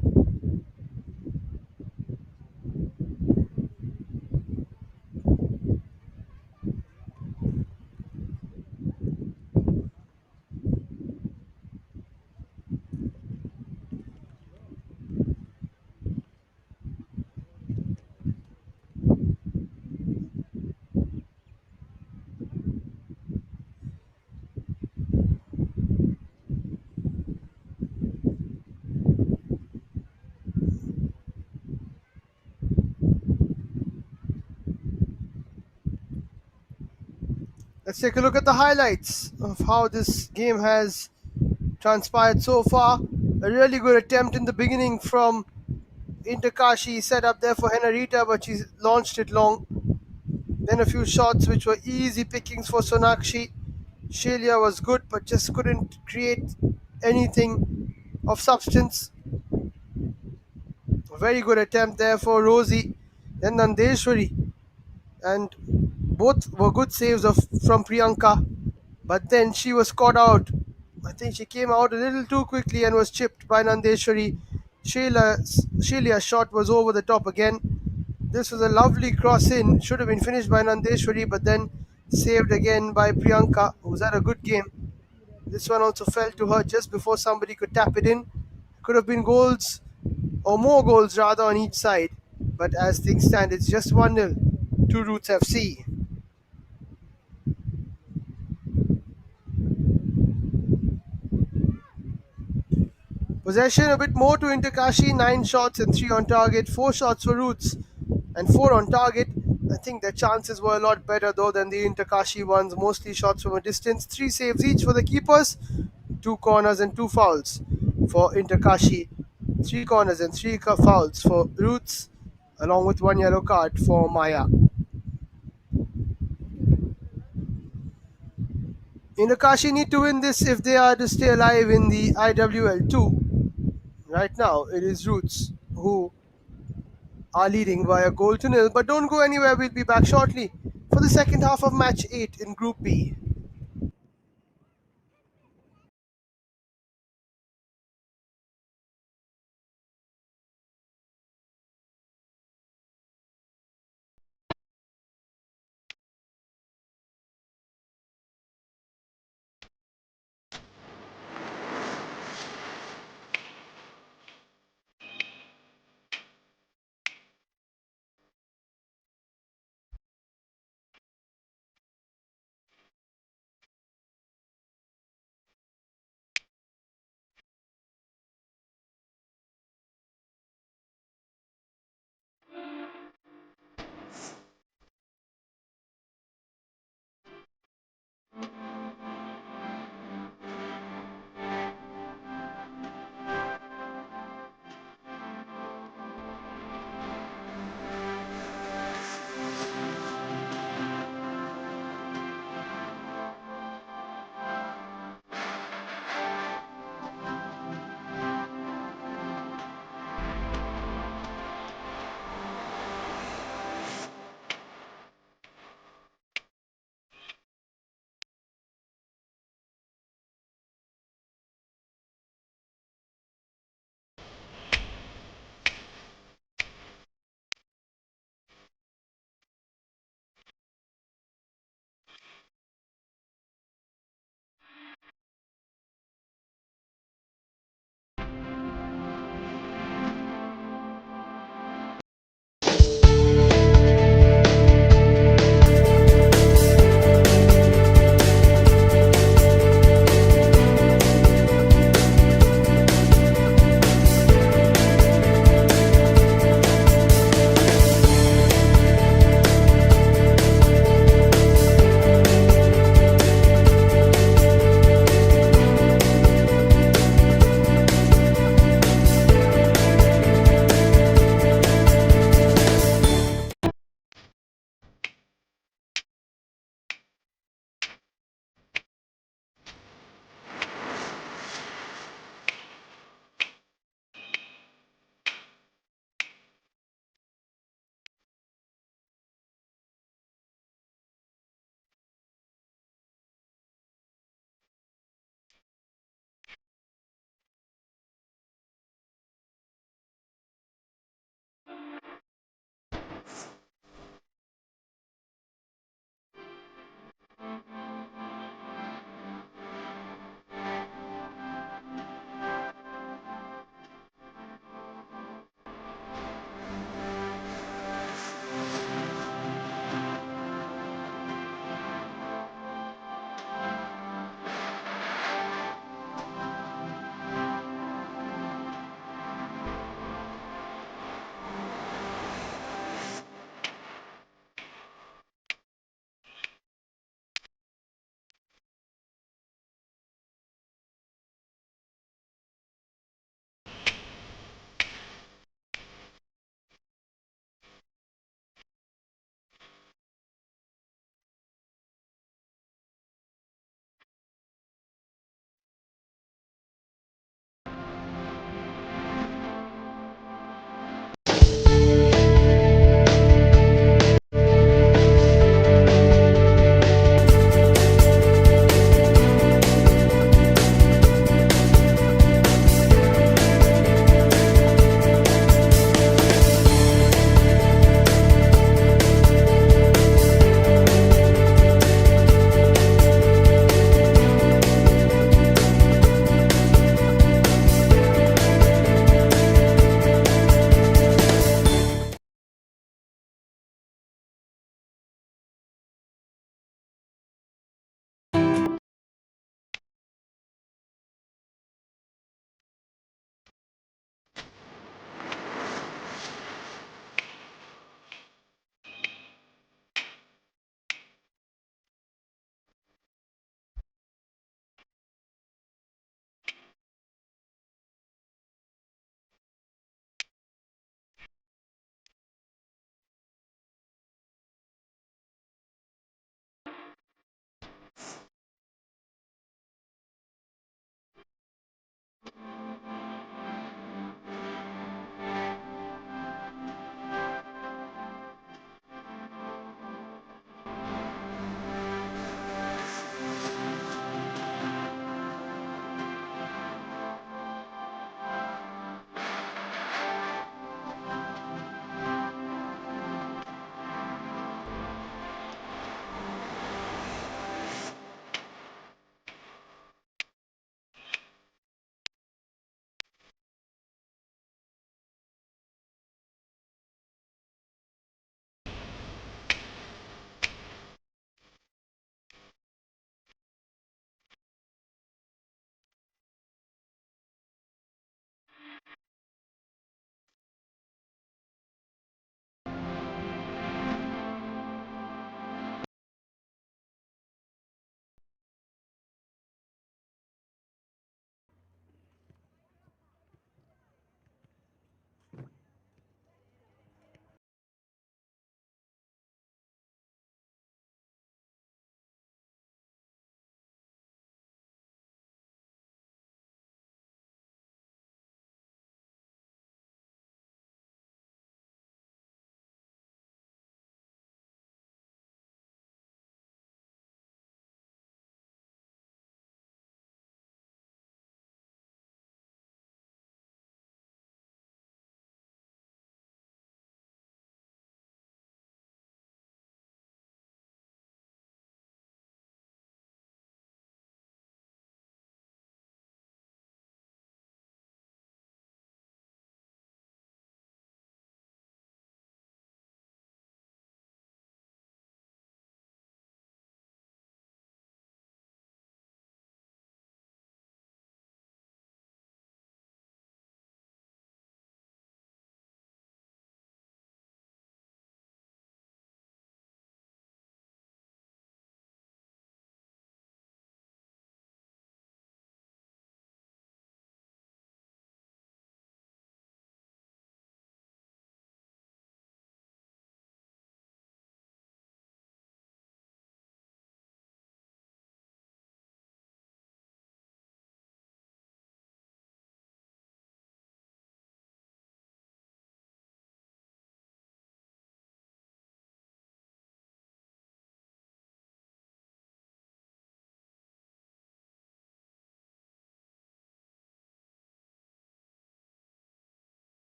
Let's take a look at the highlights of how this game has transpired so far. A really good attempt in the beginning from Inter Kashi, set up there for Henarita, but she launched it long. Then a few shots which were easy pickings for Sonakshi. Shelia was good, but just couldn't create anything of substance. A very good attempt there for Rosie. Then Nandeshwari, and both were good saves from Priyanka, but then she was caught out. I think she came out a little too quickly and was chipped by Nandeshwari. Sheila's shot was over the top again. This was a lovely cross in, should have been finished by Nandeshwari, but then saved again by Priyanka, who's had a good game. This one also fell to her just before somebody could tap it in. Could have been goals, or more goals rather, on each side. But as things stand, it's just 1-0 to Roots FC. Possession a bit more to Inter Kashi, 9 shots and 3 on target, 4 shots for Roots and 4 on target. I think their chances were a lot better though than the Inter Kashi ones, mostly shots from a distance, 3 saves each for the keepers, 2 corners and 2 fouls for Inter Kashi, 3 corners and 3 fouls for Roots, along with 1 yellow card for Maya. Inter Kashi need to win this if they are to stay alive in the IWL 2. Right now, it is Roots who are leading by a goal to nil. But don't go anywhere, we'll be back shortly for the second half of match 8 in Group B.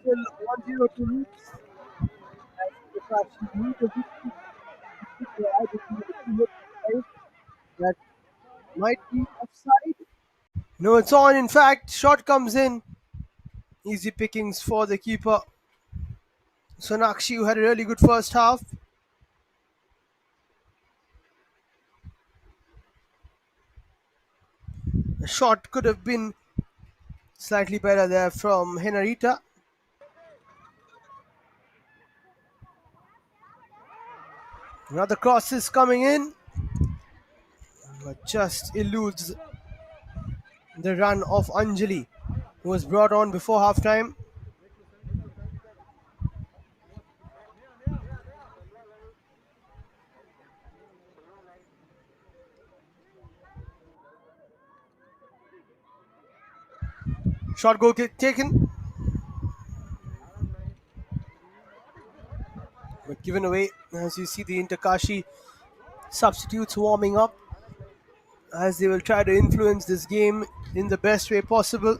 Still 1-0 to Leeds as Inter Kashi need a victory to keep their eye between the two hit that might be offside. No, it's on. In fact, shot comes in. Easy pickings for the keeper. Sonakshi, who had a really good first half. The shot could have been slightly better there from Henarita. Another cross is coming in, but just eludes the run of Anjali, who was brought on before halftime. Shot goal kick taken, but given away. As you see the Inter Kashi substitutes warming up as they will try to influence this game in the best way possible.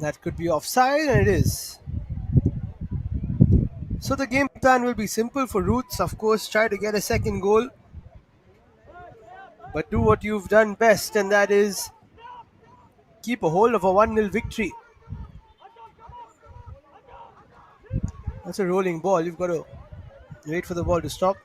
That could be offside, and it is. So the game plan will be simple for Roots. Of course, try to get a second goal, but do what you've done best, and that is keep a hold of a 1-0 victory. That's a rolling ball. You've got to wait for the ball to stop.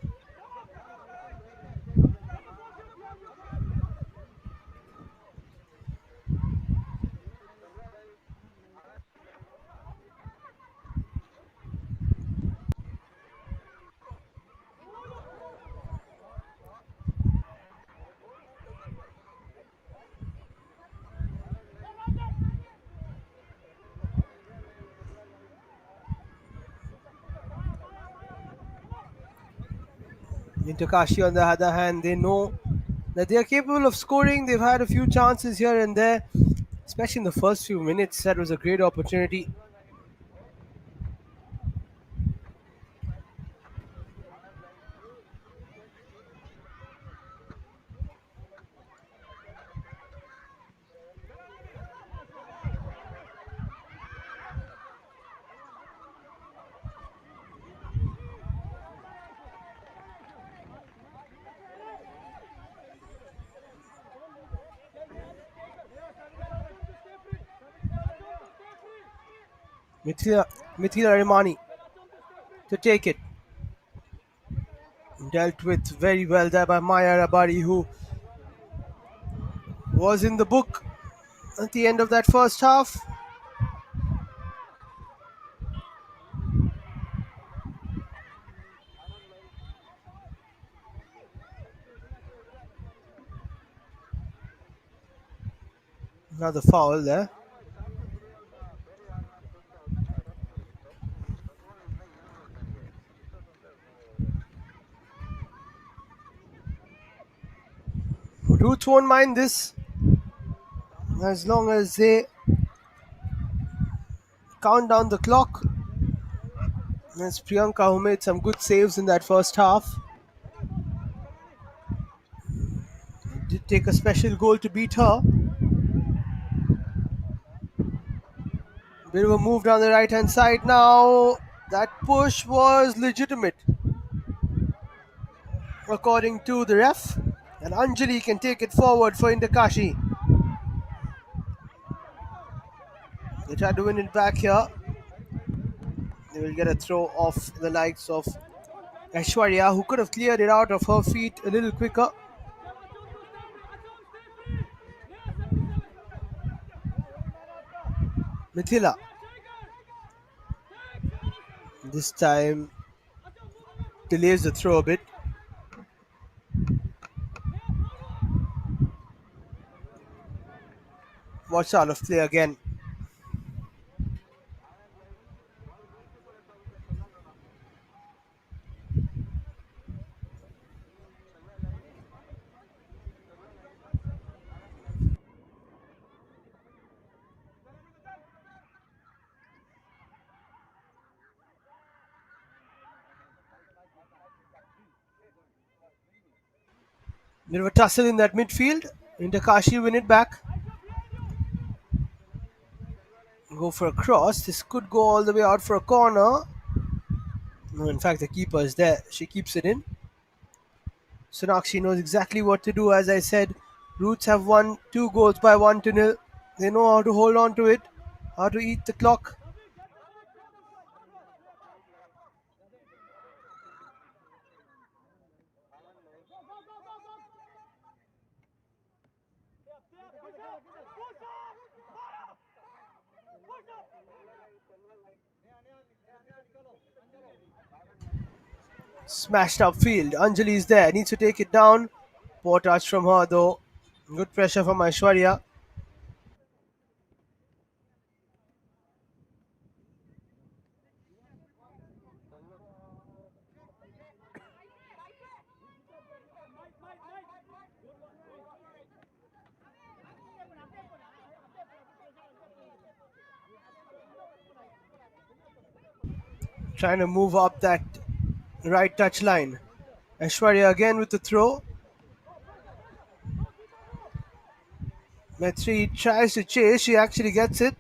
Inter Kashi, on the other hand, they know that they are capable of scoring. They've had a few chances here and there, especially in the first few minutes. That was a great opportunity. Mithila, Mithila Rimani to take it. Dealt with very well there by Maya Rabari, who was in the book at the end of that first half. Another foul there. Ruth won't mind this as long as they count down the clock. That's Priyanka, who made some good saves in that first half. Did take a special goal to beat her. Bit of a move down the right hand side now. That push was legitimate, according to the ref. And Anjali can take it forward for Inter Kashi. They try to win it back here. They will get a throw off the likes of Aishwarya, who could have cleared it out of her feet a little quicker. Mithila. This time delays the throw a bit. Watch out of play again. Bit of a tussle in that midfield. Inter Kashi win it back. Go for a cross. This could go all the way out for a corner. No, in fact, the keeper is there. She keeps it in. Sonakshi knows exactly what to do. As I said, Roots have won 2 goals by 1-0. They know how to hold on to it, how to eat the clock. Smashed upfield. Anjali is there. Needs to take it down. Poor touch from her though. Good pressure from Aishwarya. Trying to move up that right touch line. Aishwarya again with the throw. Metri tries to chase. She actually gets it.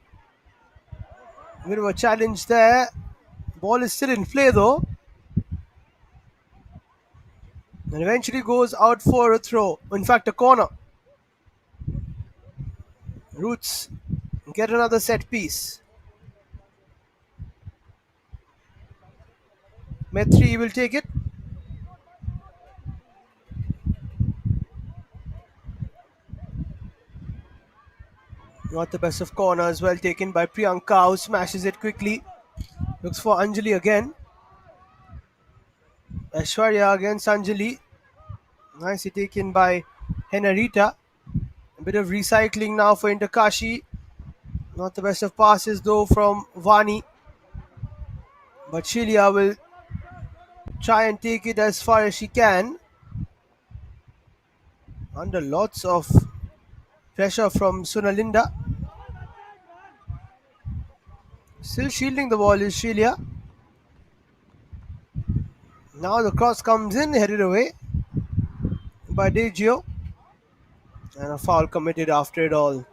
Bit of a challenge there. Ball is still in play though. And eventually goes out for a throw. In fact, a corner. Roots get another set piece. Metri will take it. Not the best of corners. Well taken by Priyanka, who smashes it quickly. Looks for Anjali again. Aishwarya against Anjali. Nicely taken by Henarita. A bit of recycling now for Inter Kashi. Not the best of passes though from Vani. But Shilia will try and take it as far as she can. Under lots of pressure from Sunalinda. Still shielding the ball is Shilia. Now the cross comes in, headed away by Degio. And a foul committed after it all.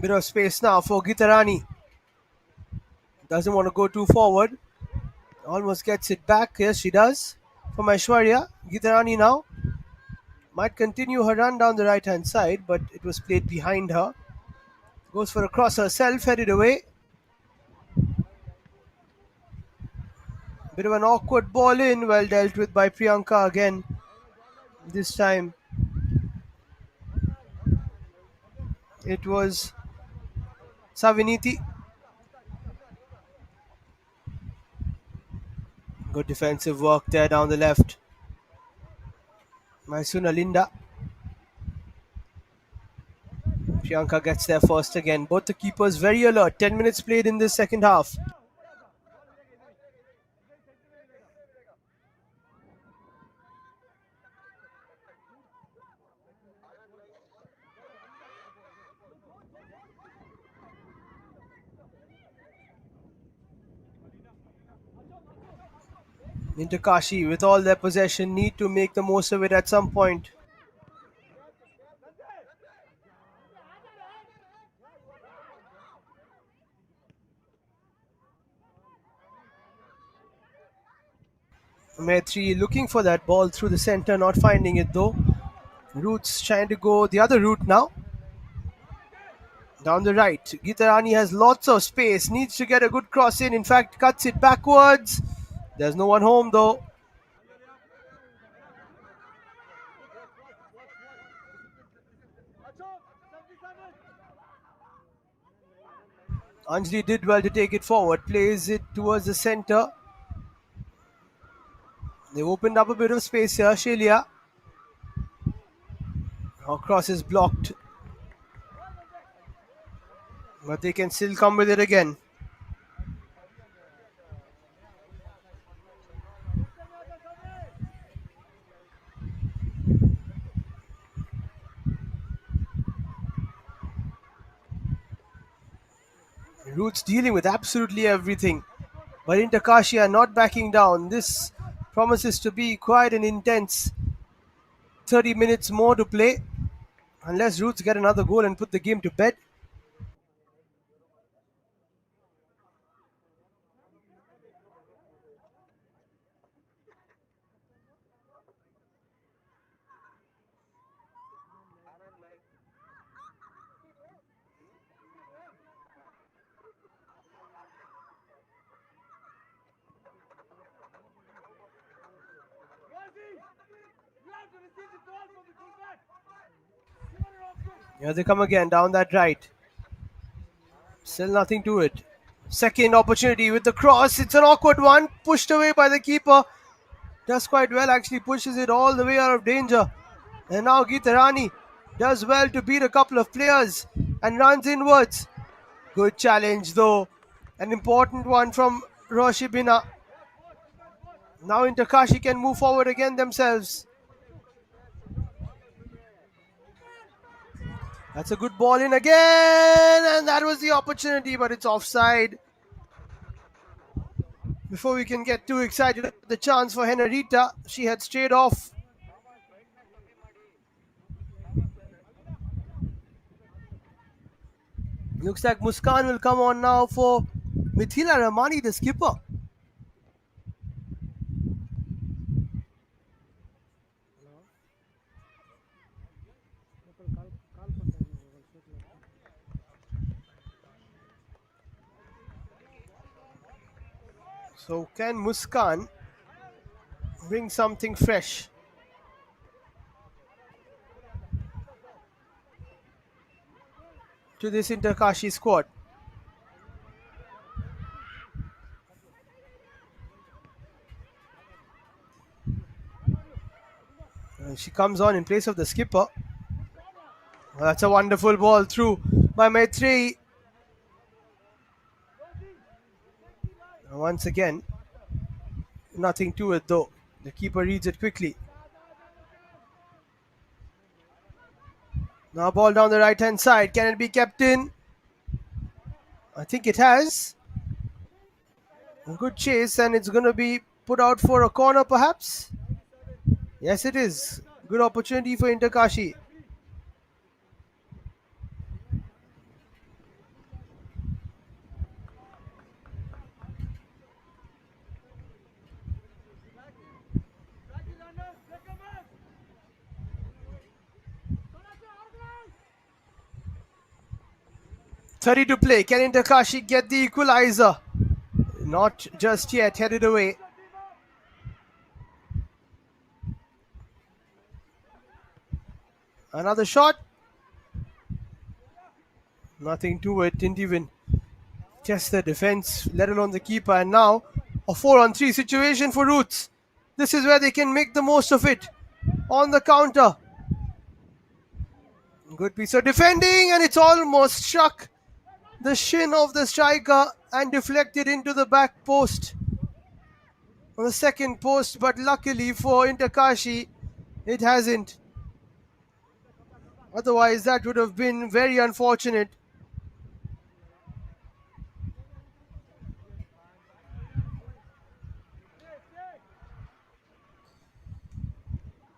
Bit of space now for Gitarani. Doesn't want to go too forward. Almost gets it back. Yes, she does. From Aishwarya. Gitarani now might continue her run down the right hand side, but it was played behind her. Goes for a cross herself, headed away. Bit of an awkward ball in, well dealt with by Priyanka again. This time it was Saviniti. Good defensive work there down the left. Maisuna Linda. Priyanka gets there first again. Both the keepers very alert. 10 minutes played in this second half. Inter Kashi, with all their possession, need to make the most of it at some point. Maitri looking for that ball through the center, not finding it though. Roots trying to go the other route now. Down the right. Gitarani has lots of space, needs to get a good cross in fact, cuts it backwards. There's no one home though. Anjali did well to take it forward, plays it towards the center. They've opened up a bit of space here. Shelia. Her cross is blocked. But they can still come with it again. Roots dealing with absolutely everything. But Inter Kashi are not backing down. This promises to be quite an intense 30 minutes more to play. Unless Roots get another goal and put the game to bed. Here they come again down that right. Still nothing to it. Second opportunity with the cross. It's an awkward one. Pushed away by the keeper. Does quite well, actually pushes it all the way out of danger. And now Gitarani does well to beat a couple of players and runs inwards. Good challenge though. An important one from Roshibina. Now Inter Kashi can move forward again themselves. That's a good ball in again, and that was the opportunity, but it's offside. Before we can get too excited about the chance for Henarita, she had strayed off. Looks like Muskan will come on now for Mithila Ramani, the skipper. So can Muskan bring something fresh? To this Inter Kashi squad. And she comes on in place of the skipper. Well, that's a wonderful ball through by Maitreyi. Once again, nothing to it though. The keeper reads it quickly. Now ball down the right hand side. Can it be kept in? I think it has. A good chase, and it's going to be put out for a corner perhaps. Yes, it is. Good opportunity for Inter Kashi. 30 to play. Can Inter Kashi get the equalizer? Not just yet. Headed away. Another shot. Nothing to it. Didn't even test the defense, let alone the keeper. And now a 4-on-3 situation for Roots. This is where they can make the most of it. On the counter. Good piece of defending, and it's almost struck the shin of the striker and deflected into the back post. On the second post, but luckily for Inter Kashi, it hasn't. Otherwise, that would have been very unfortunate.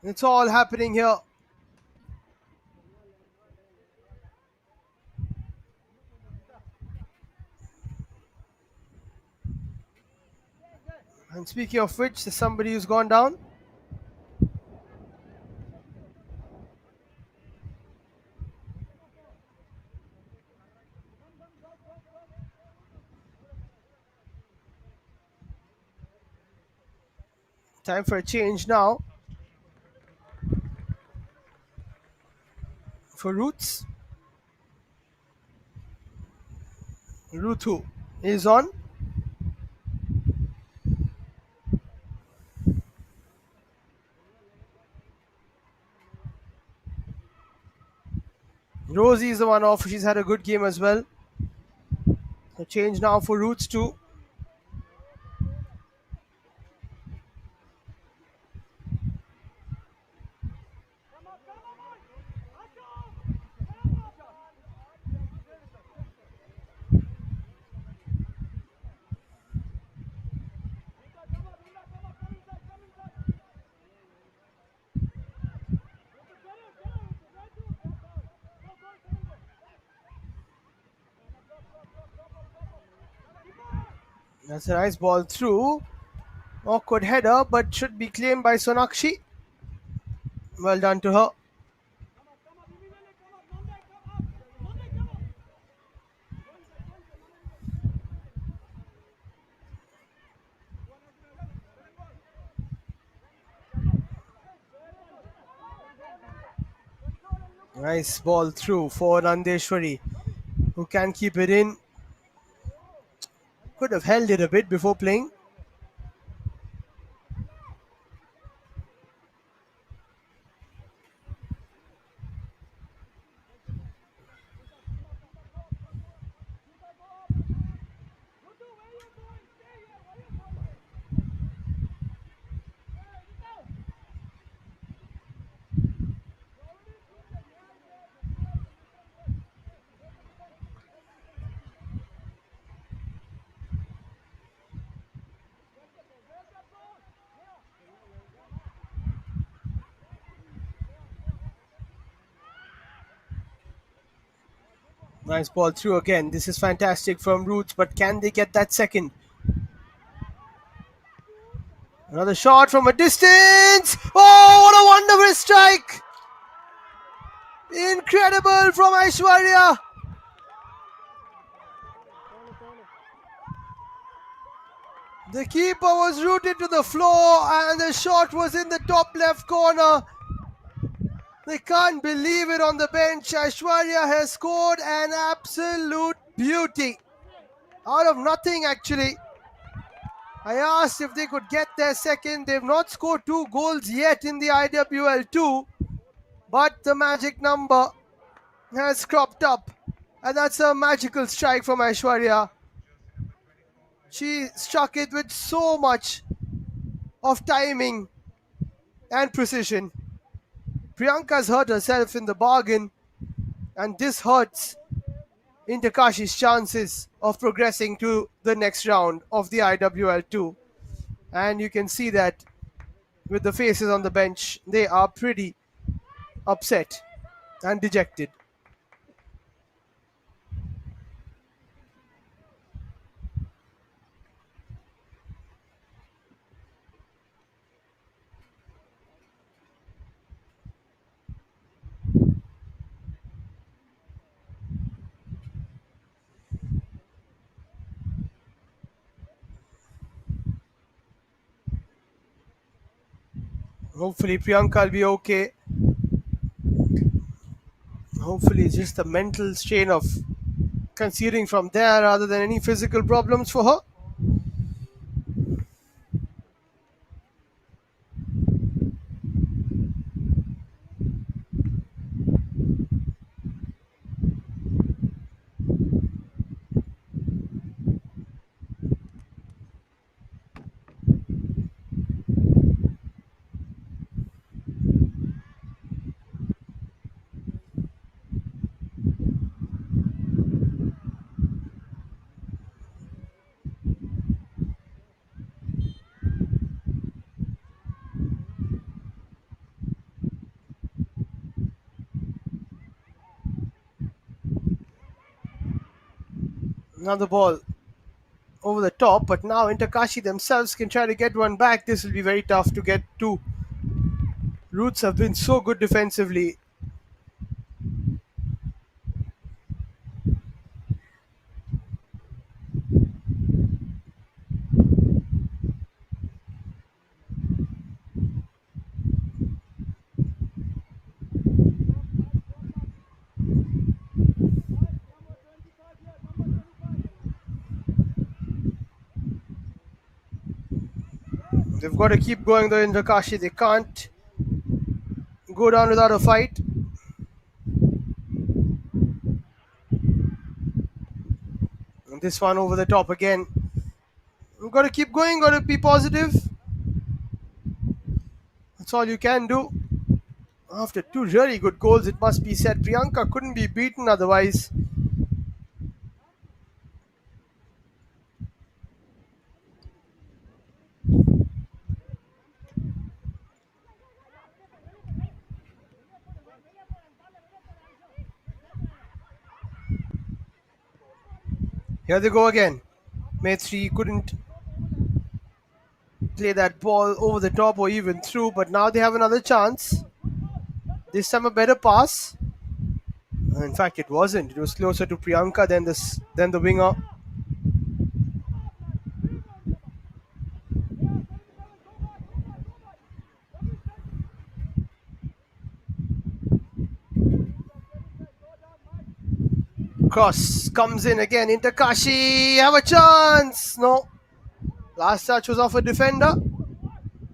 It's all happening here. And speaking of which, there's somebody who's gone down. Time for a change now for Roots. Ruthu is on. Rosie is the one off. She's had a good game as well. A change now for Roots too. That's a nice ball through. Awkward header, but should be claimed by Sonakshi. Well done to her. Nice ball through for Nandeshwari, who can keep it in. Could have held it a bit before playing. Nice ball through again. This is fantastic from Roots, but can they get that second? Another shot from a distance. Oh, what a wonderful strike! Incredible from Aishwarya. The keeper was rooted to the floor and the shot was in the top left corner. They can't believe it on the bench. Aishwarya has scored an absolute beauty. Out of nothing, actually. I asked if they could get their second. They've not scored 2 goals yet in the IWL 2. But the magic number has cropped up. And that's a magical strike from Aishwarya. She struck it with so much of timing and precision. Priyanka's hurt herself in the bargain, and this hurts Inter Kashi's chances of progressing to the next round of the IWL 2. And you can see that with the faces on the bench, they are pretty upset and dejected. Hopefully Priyanka will be okay. Hopefully it's just the mental strain of conceding from there rather than any physical problems for her. Another ball over the top, but now Inter Kashi themselves can try to get one back. This will be very tough to get to. Roots have been so good defensively. They've got to keep going though, Inter Kashi. They can't go down without a fight. And this one over the top again. We've got to keep going, got to be positive. That's all you can do. After two really good goals, it must be said, Priyanka couldn't be beaten otherwise. Here they go again. Maitri couldn't play that ball over the top or even through, but now they have another chance. This time a better pass. In fact, it wasn't. It was closer to Priyanka than the winger. Cross comes in again. Inter Kashi have a chance. No. Last touch was off a defender.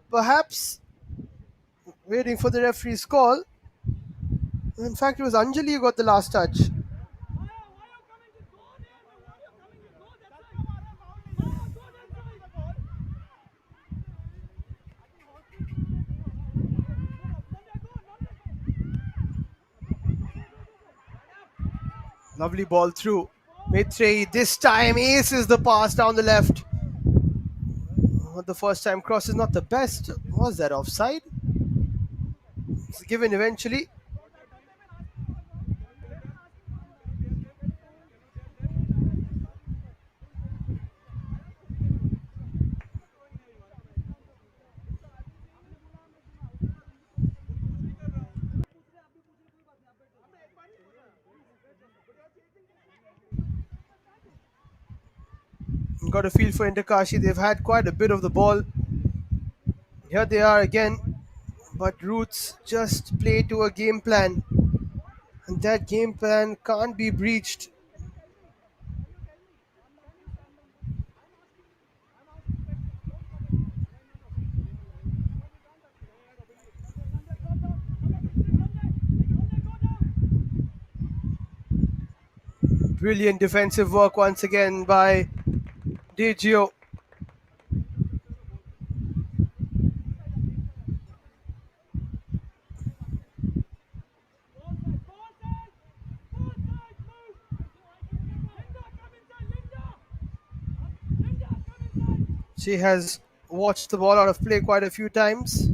Perhaps waiting for the referee's call. In fact, it was Anjali who got the last touch. Lovely ball through. Maitrey this time aces the pass down the left. But the first time cross is not the best. Was that offside? It's given eventually. Got a feel for Inter Kashi. They've had quite a bit of the ball. Here they are again. But Roots just play to a game plan. And that game plan can't be breached. Brilliant defensive work once again by Degio. She has watched the ball out of play quite a few times.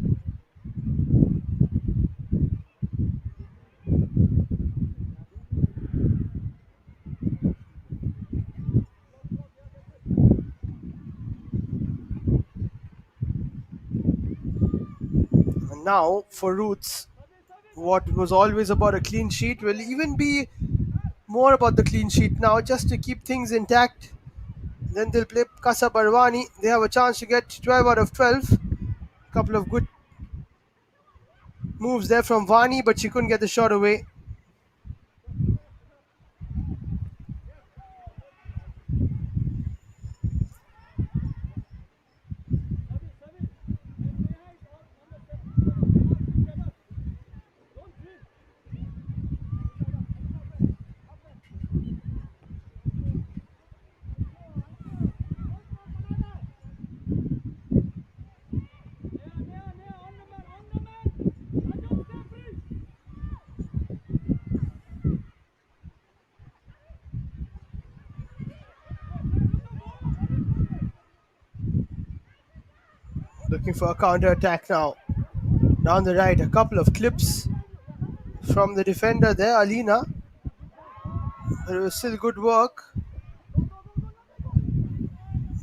And now for Roots, what was always about a clean sheet will even be more about the clean sheet now, just to keep things intact. Then they'll play Casa Barwani. They have a chance to get 12 out of 12. Couple of good Moves there from Vani, but she couldn't get the shot away. Looking for a counter attack now. Down the right, a couple of clips from the defender there, Alina. But it was still good work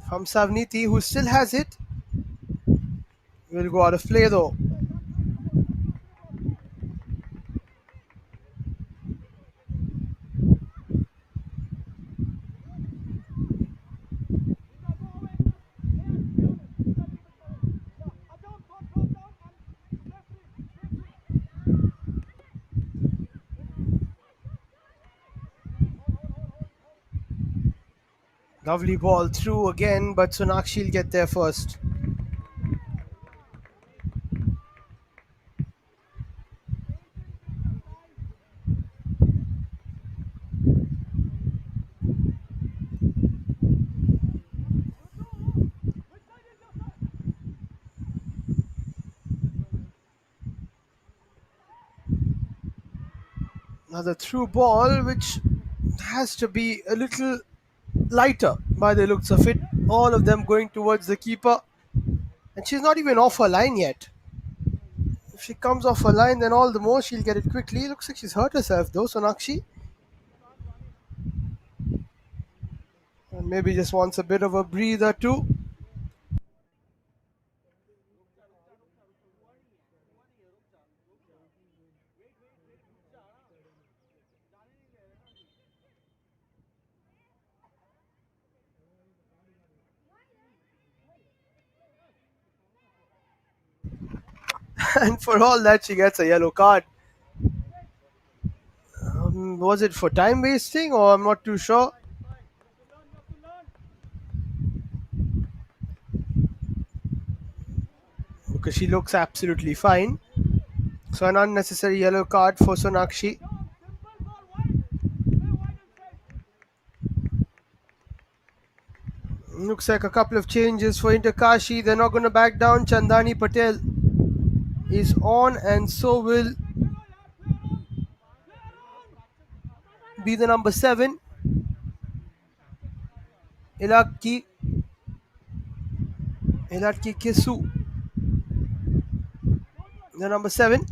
from Savniti, who still has it. Will go out of play though. Lovely ball through again, but Sonakshi will get there first. Another through ball, which has to be a little lighter by the looks of it. All of them going towards the keeper. And she's not even off her line yet. If she comes off her line, then all the more she'll get it quickly. Looks like she's hurt herself though, Sonakshi. And maybe just wants a bit of a breather too. And for all that, she gets a yellow card. Was it for time wasting, or I'm not too sure? Because she looks absolutely fine. So an unnecessary yellow card for Sonakshi. Looks like a couple of changes for Inter Kashi. They're not going to back down. Chandani Patel is on, and so will be the number 7. Ilatki Kesu, the number 7.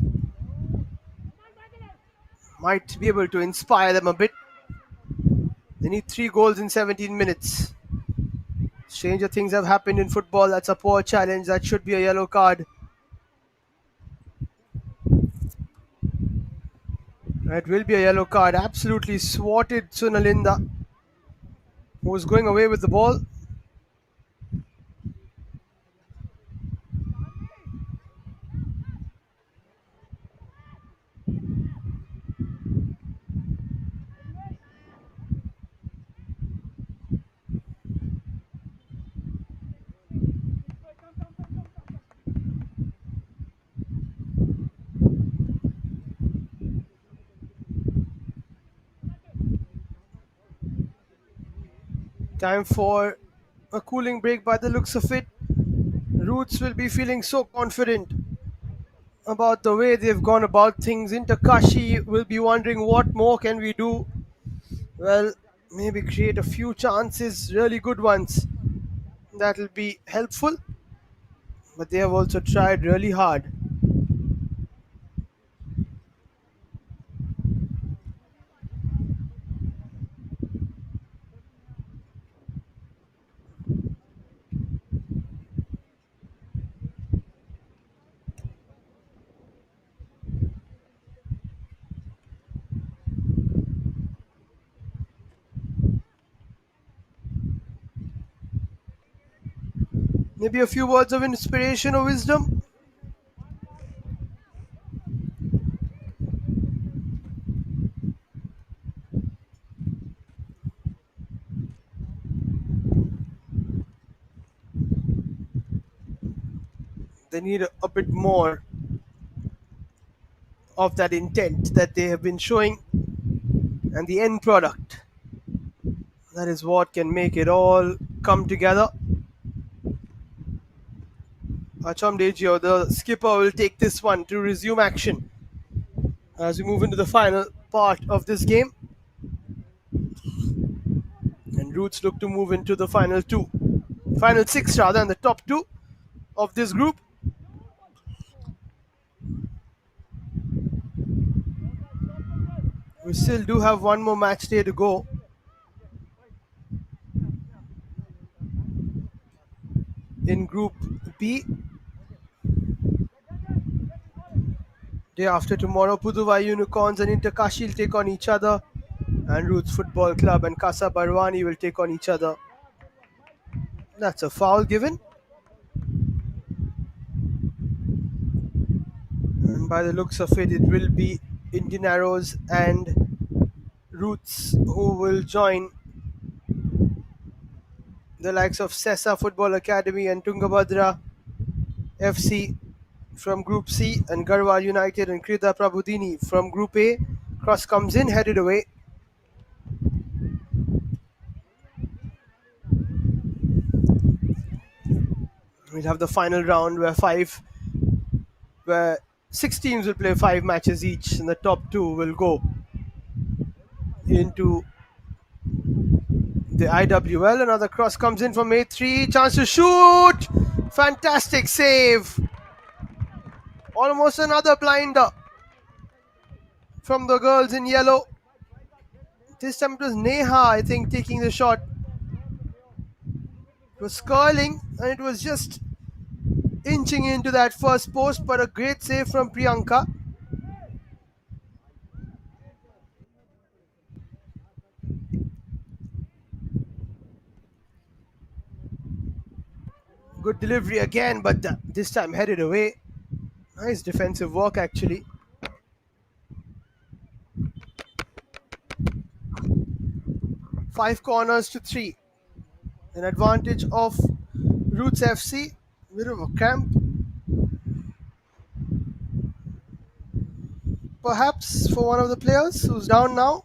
Might be able to inspire them a bit. They need 3 goals in 17 minutes. Stranger things have happened in football. That's a poor challenge. That should be a yellow card. It will be a yellow card. Absolutely swatted Sunalinda, who was going away with the ball. Time for a cooling break by the looks of it. Roots will be feeling so confident about the way they've gone about things. Inter Kashi will be wondering what more can we do. Well, maybe create a few chances, really good ones. That'll be helpful. But they have also tried really hard. Maybe a few words of inspiration or wisdom. They need a bit more of that intent that they have been showing, and the end product. That is what can make it all come together. Acham Dejio, the skipper, will take this one to resume action as we move into the final part of this game. And Roots look to move into the final six rather, and the top two of this group. We still do have one more match day to go. In Group B, day after tomorrow, Puduvai Unicorns and Inter Kashi will take on each other, and Roots Football Club and Casa Barwani will take on each other. That's a foul given. And by the looks of it, it will be Indian Arrows and Roots who will join the likes of Sessa Football Academy and Tungabhadra FC from Group C, and Garhwal United and Krida Prabhudini from Group A. Cross comes in, headed away. We'll have the final round where 6 teams will play 5 matches each, and the top 2 will go into the IWL. Another cross comes in from A3, chance to shoot, fantastic save, almost another blinder from the girls in yellow. This time it was Neha, I think, taking the shot. It was curling and it was just inching into that first post, but a great save from Priyanka. Good delivery again, but this time headed away. Nice defensive work, actually. Five corners to 3. An advantage of Roots FC. Bit of a cramp, perhaps, for one of the players who's down now.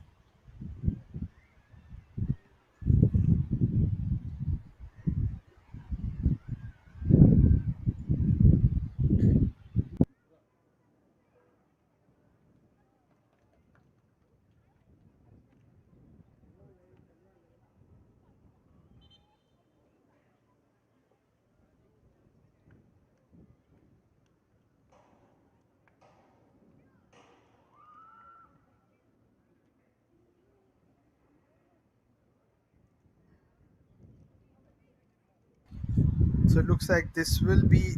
So it looks like this will be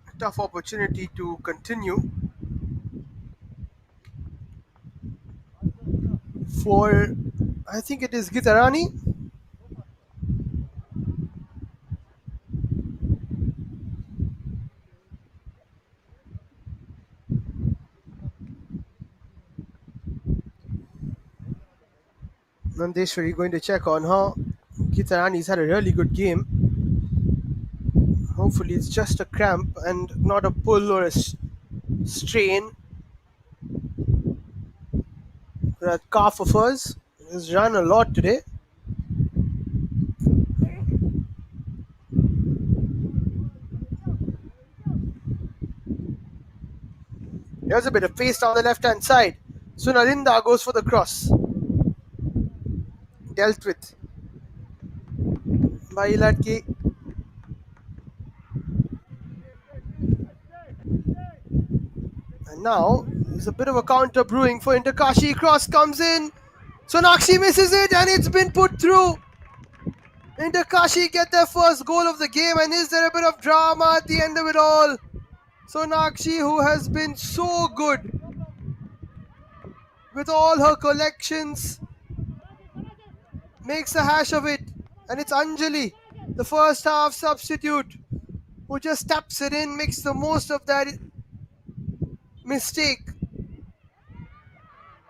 a tough opportunity to continue for, I think it is Gitarani. Nandeshwari going to check on her. Gitarani's had a really good game. Hopefully it's just a cramp and not a pull or a strain. That calf of hers has run a lot today. There's a bit of pace on the left hand side. Sunalinda goes for the cross. Dealt with by Ilatke. And now there's a bit of a counter brewing for Inter Kashi. Cross comes in. Sonakshi misses it and it's been put through. Inter Kashi get their first goal of the game, and is there a bit of drama at the end of it all? Sonakshi, who has been so good with all her collections, makes a hash of it, and it's Anjali, the first half substitute, who just taps it in, makes the most of that mistake.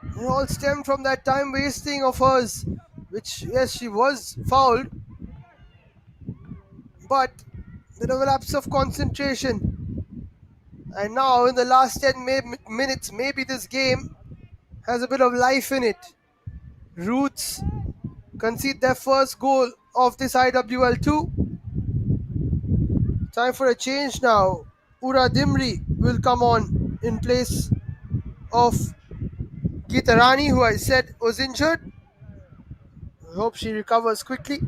It all stemmed from that time wasting of hers, which, yes, she was fouled, but Bit of a lapse of concentration. And now in the last 10 minutes, maybe this game has a bit of life in it. Roots concede their first goal of this IWL2. Time for a change now. Ura Dimri will come on in place of Gitarani, who I said was injured. I hope she recovers quickly.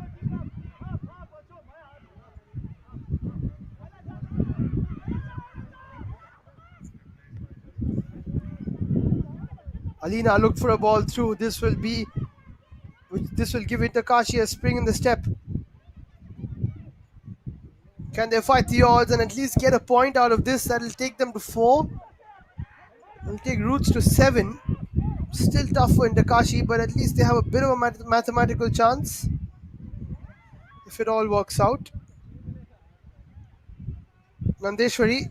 Alina looked for a ball through. This will give Inter Kashi a spring in the step. Can they fight the odds and at least get a point out of this? That'll take them to 4. It'll take Roots to 7. Still tough for Inter Kashi, but at least they have a bit of a mathematical chance if it all works out. Nandeshwari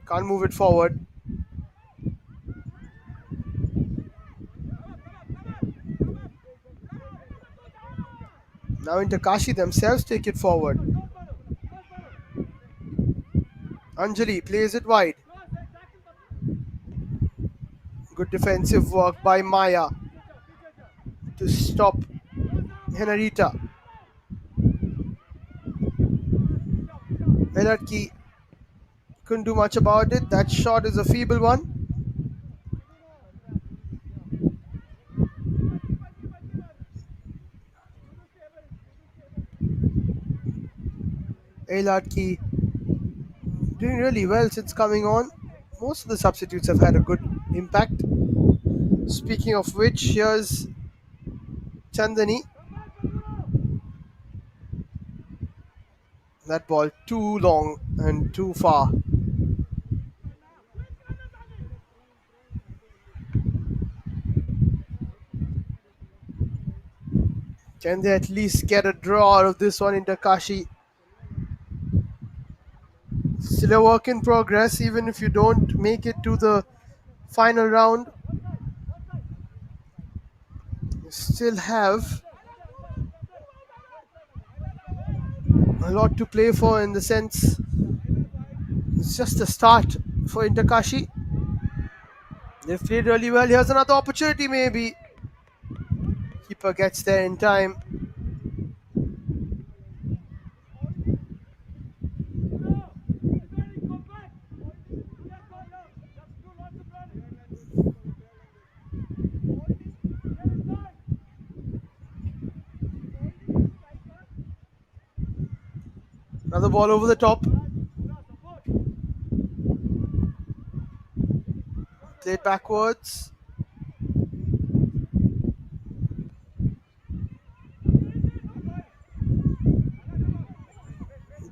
can't move it forward. Now Inter Kashi themselves take it forward. Anjali plays it wide. Good defensive work by Maya to stop Henarita. Velarki couldn't do much about it. That shot is a feeble one. Velarki doing really well since coming on. Most of the substitutes have had a good impact. Speaking of which, here's Chandani. That ball too long and too far. Can they at least get a draw out of this one? Inter Kashi? Still a work in progress, even if you don't make it to the final round. You still have a lot to play for, in the sense it's just a start for Inter Kashi. They've played really well. Here's another opportunity, maybe. Keeper gets there in time. Another ball over the top. Played backwards.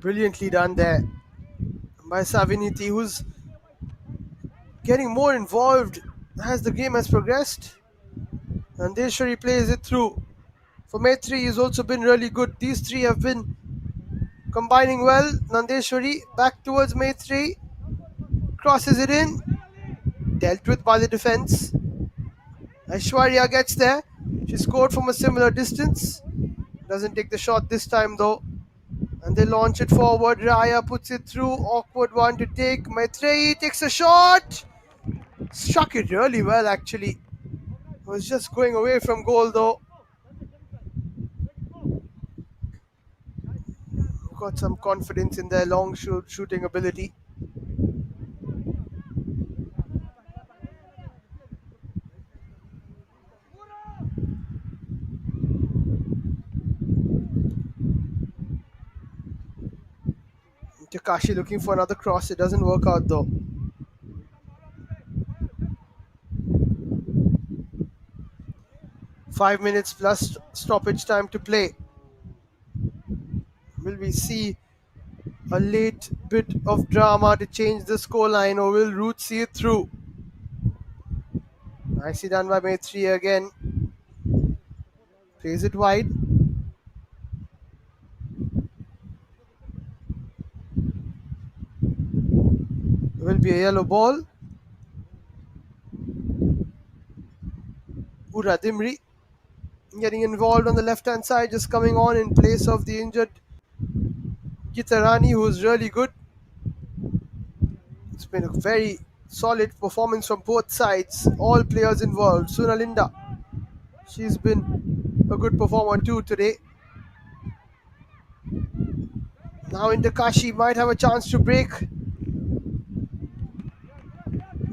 Brilliantly done there by Saviniti, who's getting more involved as the game has progressed. And Deshwari plays it through. For Maitri, he's also been really good. These three have been combining well. Nandeshwari back towards Maitri. Crosses it in. Dealt with by the defense. Aishwarya gets there. She scored from a similar distance. Doesn't take the shot this time though. And they launch it forward. Raya puts it through. Awkward one to take. Maitreyi takes a shot. Struck it really well actually. Was just going away from goal though. Got some confidence in their long shooting ability. Takashi looking for another cross. It doesn't work out though. Five minutes plus stoppage time to play. Will we see a late bit of drama to change the scoreline, or will Root see it through? Nicely done by Maitri again. Plays it wide. Will be a yellow ball. Ura Dimri getting involved on the left hand side, just coming on in place of the injured Ankita Rani, who's really good. It's been a very solid performance from both sides, all players involved. Sunalinda, she's been a good performer too today. Now Inter Kashi might have a chance to break.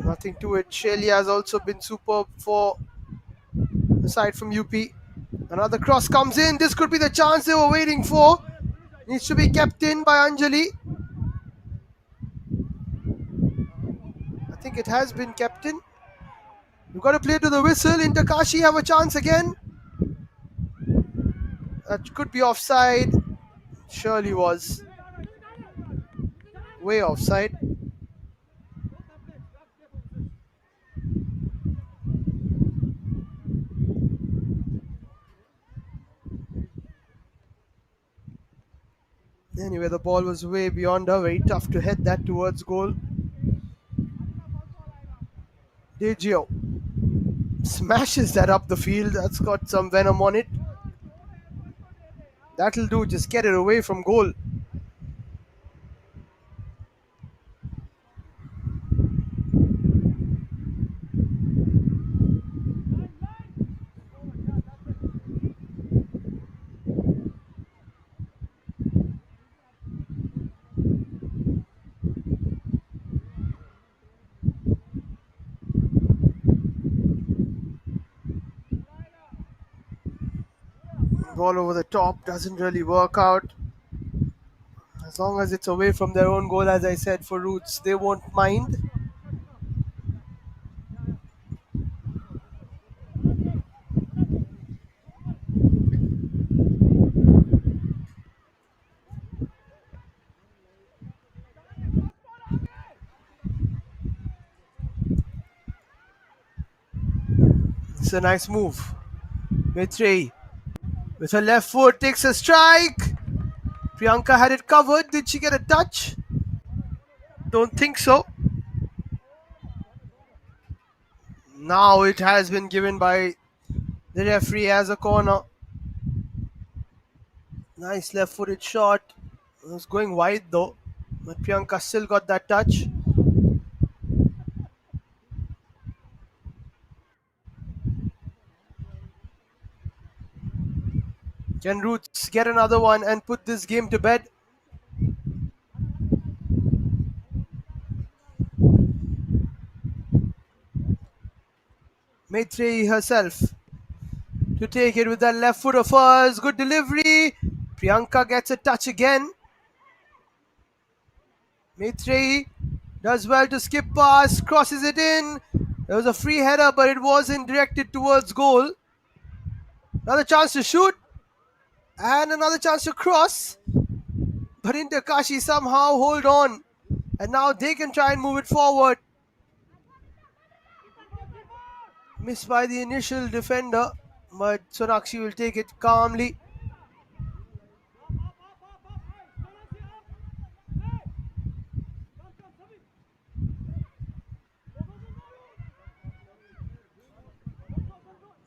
Nothing to it. Shelly has also been superb for the side from UP. Another cross comes in. This could be the chance they were waiting for. Needs to be kept in by Anjali. I think it has been kept in. You've got to play to the whistle. Inter Kashi have a chance again. That could be offside. Surely was. Way offside. Anyway, the ball was way beyond her. Very tough to head that towards goal. Degio smashes that up the field. That's got some venom on it. That'll do. Just get it away from goal. Ball over the top doesn't really work out. As long as it's away from their own goal, as I said, for Roots, they won't mind. It's a nice move. Maitrey with her left foot takes a strike. Priyanka had it covered. Did she get a touch? Don't think so. Now it has been given by the referee as a corner. Nice left-footed shot. It was going wide though, but Priyanka still got that touch. Can Roots get another one and put this game to bed? Maitrey herself to take it with that left foot of hers. Good delivery. Priyanka gets a touch again. Maitrey does well to skip past, crosses it in. There was a free header, but it wasn't directed towards goal. Another chance to shoot. And another chance to cross. But Inter Kashi somehow hold on. And now they can try and move it forward. Missed by the initial defender. But Sonakshi will take it calmly.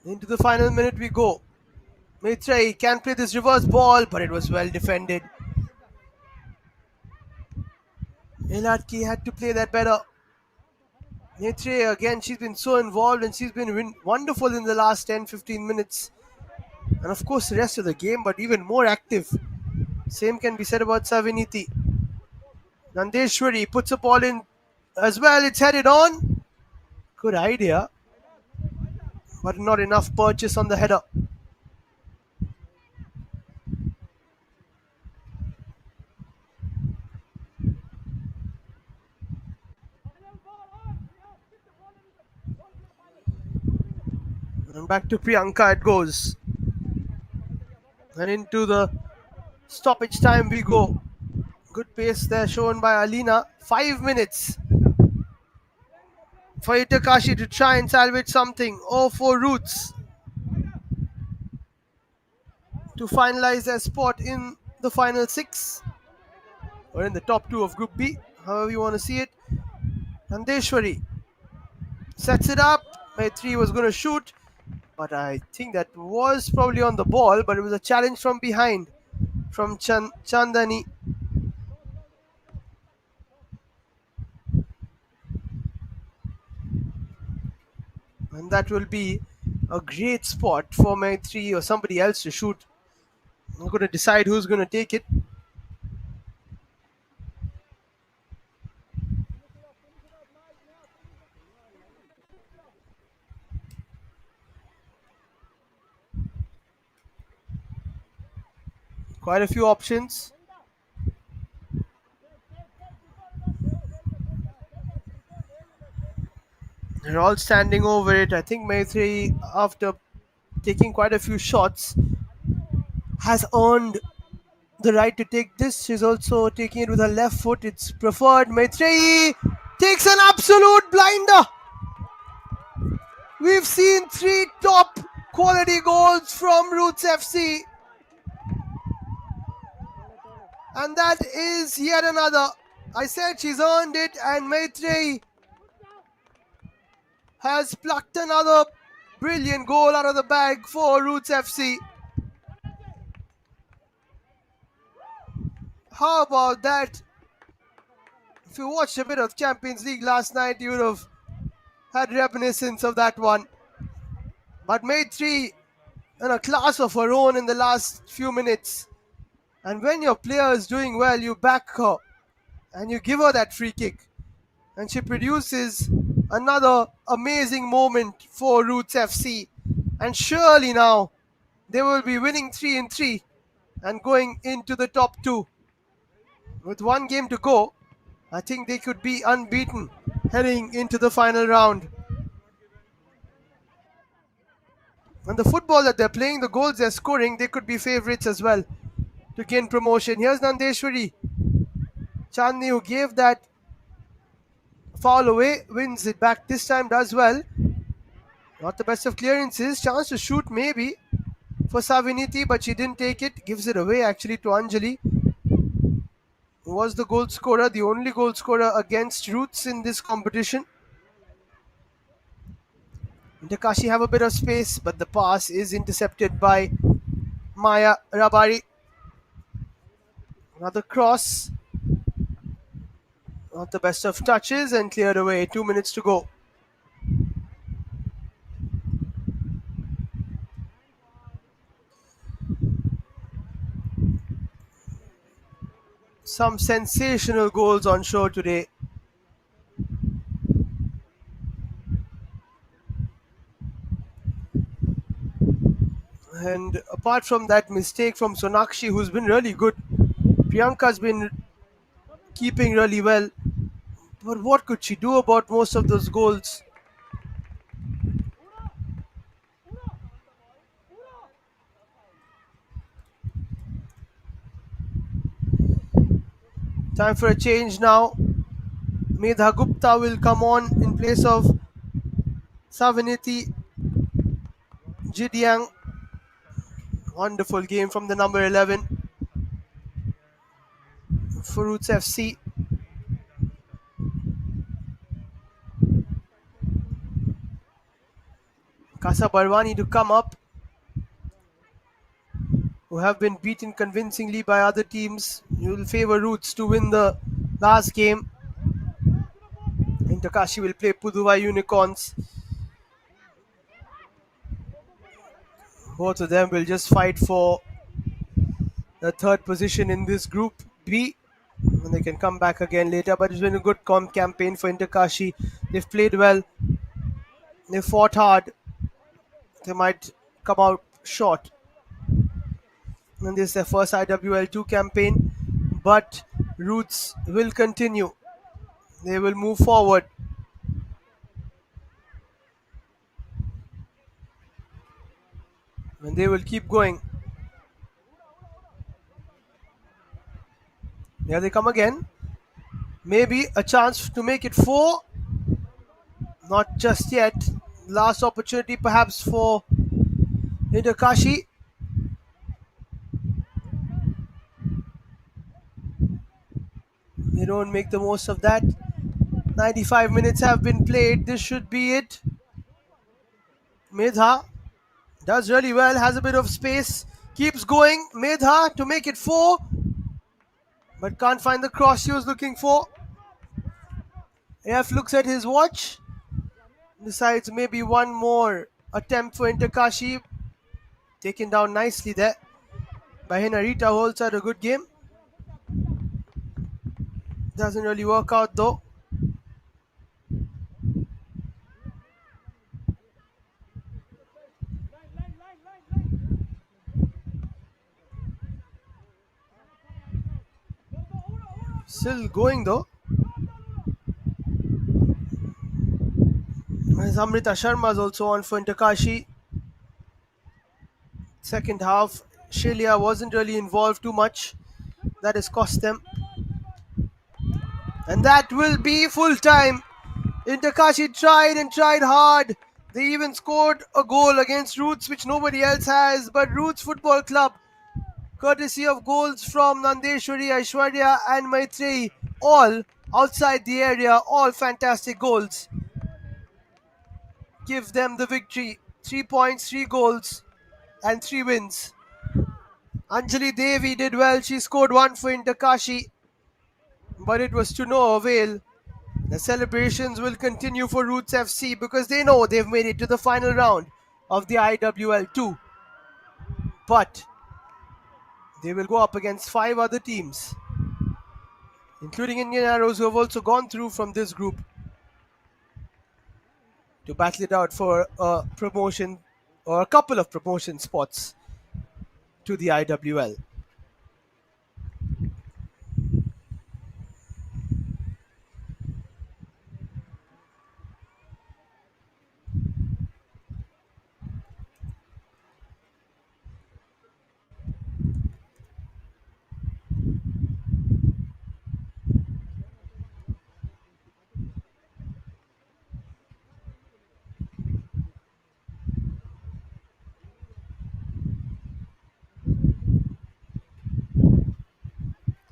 Into the final minute we go. Maitrey can play this reverse ball, but it was well defended. Eladki had to play that better. Maitrey again, she's been so involved and she's been wonderful in the last 10-15 minutes. And of course the rest of the game, but even more active. Same can be said about Saviniti. Nandeshwari puts a ball in as well. It's headed on. Good idea. But not enough purchase on the header. And back to Priyanka it goes. And into the stoppage time we go. Good pace there shown by Alina. 5 minutes for Inter Kashi to try and salvage something. Or for Roots to finalize their spot in the final 6. Or in the top 2 of Group B. However you want to see it. Nandeshwari sets it up. Maitrey was going to shoot. But I think that was probably on the ball. But it was a challenge from behind from Chandani. And that will be a great spot for Maitri or somebody else to shoot. I'm going to decide who's going to take it. Quite a few options. They're all standing over it. I think Maitri, after taking quite a few shots, has earned the right to take this. She's also taking it with her left foot. It's preferred. Maitreyi takes an absolute blinder. We've seen three top quality goals from Roots FC. And that is yet another. I said she's earned it, and Maitreyi has plucked another brilliant goal out of the bag for Roots FC. How about that? If you watched a bit of Champions League last night, you would have had reminiscence of that one. But Maitreyi in a class of her own in the last few minutes. And when your player is doing well, you back her and you give her that free kick. And she produces another amazing moment for Roots FC. And surely now they will be winning 3 in 3 and going into the top 2. With one game to go, I think they could be unbeaten heading into the final round. And the football that they're playing, the goals they're scoring, they could be favourites as well to gain promotion. Here's Nandeshwari. Chandni, who gave that foul away, wins it back this time, does well. Not the best of clearances. Chance to shoot maybe for Saviniti, but she didn't take it. Gives it away actually to Anjali, who was the goal scorer, the only goal scorer against Roots in this competition. Inter Kashi have a bit of space, but the pass is intercepted by Maya Rabari. Another cross. Not the best of touches and cleared away. 2 minutes to go. Some sensational goals on show today. And apart from that mistake from Sonakshi, who's been really good, Priyanka's been keeping really well. But what could she do about most of those goals? Time for a change now. Medha Gupta will come on in place of Saviniti Jidyang. Wonderful game from the number 11 for Roots FC. Kasa Barwani to come up, who have been beaten convincingly by other teams. You will favour Roots to win the last game. Inter Kashi will play Puduvai Unicorns. Both of them will just fight for the third position in this group B. And they can come back again later, but it's been a good campaign for Inter Kashi. They've played well. They fought hard. They might come out short. And this is their first IWL2 campaign. But Roots will continue. They will move forward. And they will keep going. Here they come again. Maybe a chance to make it 4. Not just yet. Last opportunity perhaps for Inter Kashi. They don't make the most of that. 95 minutes have been played. This should be it. Medha does really well, has a bit of space, keeps going. Medha to make it 4, but can't find the cross she was looking for. AF looks at his watch. decides maybe one more attempt for Inter Kashi. Taken down nicely there by Henarita, who also had a good game. Doesn't really work out though. Still going though. As Amrita Sharma is also on for Inter Kashi. Second half, Shelia wasn't really involved too much. That has cost them. And that will be full time. Inter Kashi tried and tried hard. They even scored a goal against Roots, which nobody else has. But Roots Football Club, courtesy of goals from Nandeshwari, Aishwarya, and Maitreyi, all outside the area, all fantastic goals, give them the victory. 3 points, 3 goals, and 3 wins. Anjali Devi did well. She scored 1 for Inter Kashi, but it was to no avail. The celebrations will continue for Roots FC because they know they've made it to the final round of the IWL 2. But they will go up against 5 other teams, including Indian Arrows, who have also gone through from this group to battle it out for a promotion or a couple of promotion spots to the IWL.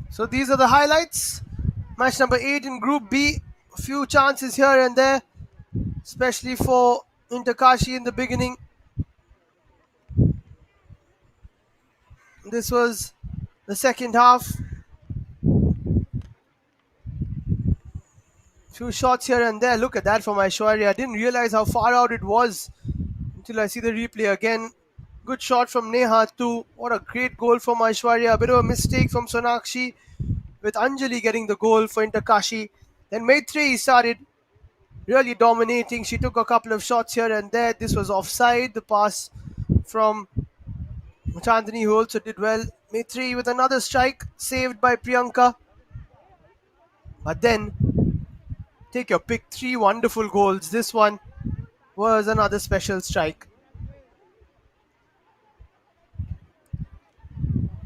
So these are the highlights. Match number 8 in Group B. A few chances here and there, especially for Inter Kashi in the beginning. This was the second half. Few shots here and there. Look at that from Aishwarya. I didn't realize how far out it was until I see the replay again. Good shot from Neha too. What a great goal from Aishwarya. A bit of a mistake from Sonakshi, with Anjali getting the goal for Inter Kashi. Then Maitreyi started really dominating. She took a couple of shots here and there. This was offside. The pass from Chandani, who also did well. Maitreyi with another strike, saved by Priyanka. But then, take your pick, 3 wonderful goals. This one was another special strike.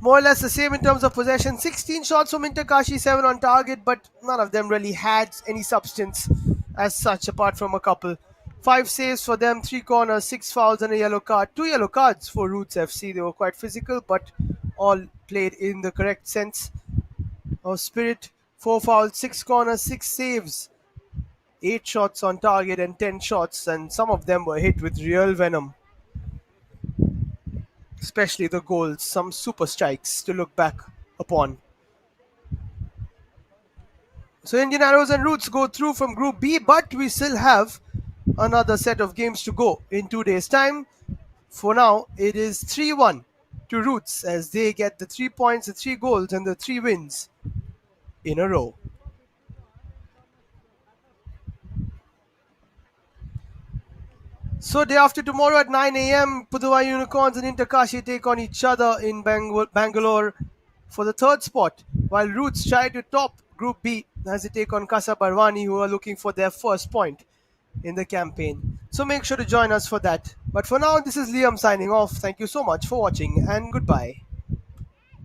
More or less the same in terms of possession. 16 shots from Inter Kashi, 7 on target, but none of them really had any substance as such, apart from a couple. 5 saves for them, 3 corners, 6 fouls and a yellow card. 2 yellow cards for Roots FC. They were quite physical, but all played in the correct sense of spirit. 4 fouls, 6 corners, 6 saves, 8 shots on target and 10 shots, and some of them were hit with real venom. Especially the goals, some super strikes to look back upon. So Indian Arrows and Roots go through from Group B, but we still have another set of games to go in 2 days' time. For now, it is 3-1 to Roots as they get the 3 points, the 3 goals, and the 3 wins in a row. So day after tomorrow at 9 a.m, Puducherry Unicorns and Inter Kashi take on each other in Bangalore for the 3rd spot, while Roots try to top Group B as they take on Kasa Barwani, who are looking for their first point in the campaign. So make sure to join us for that. But for now, this is Liam signing off. Thank you so much for watching and goodbye.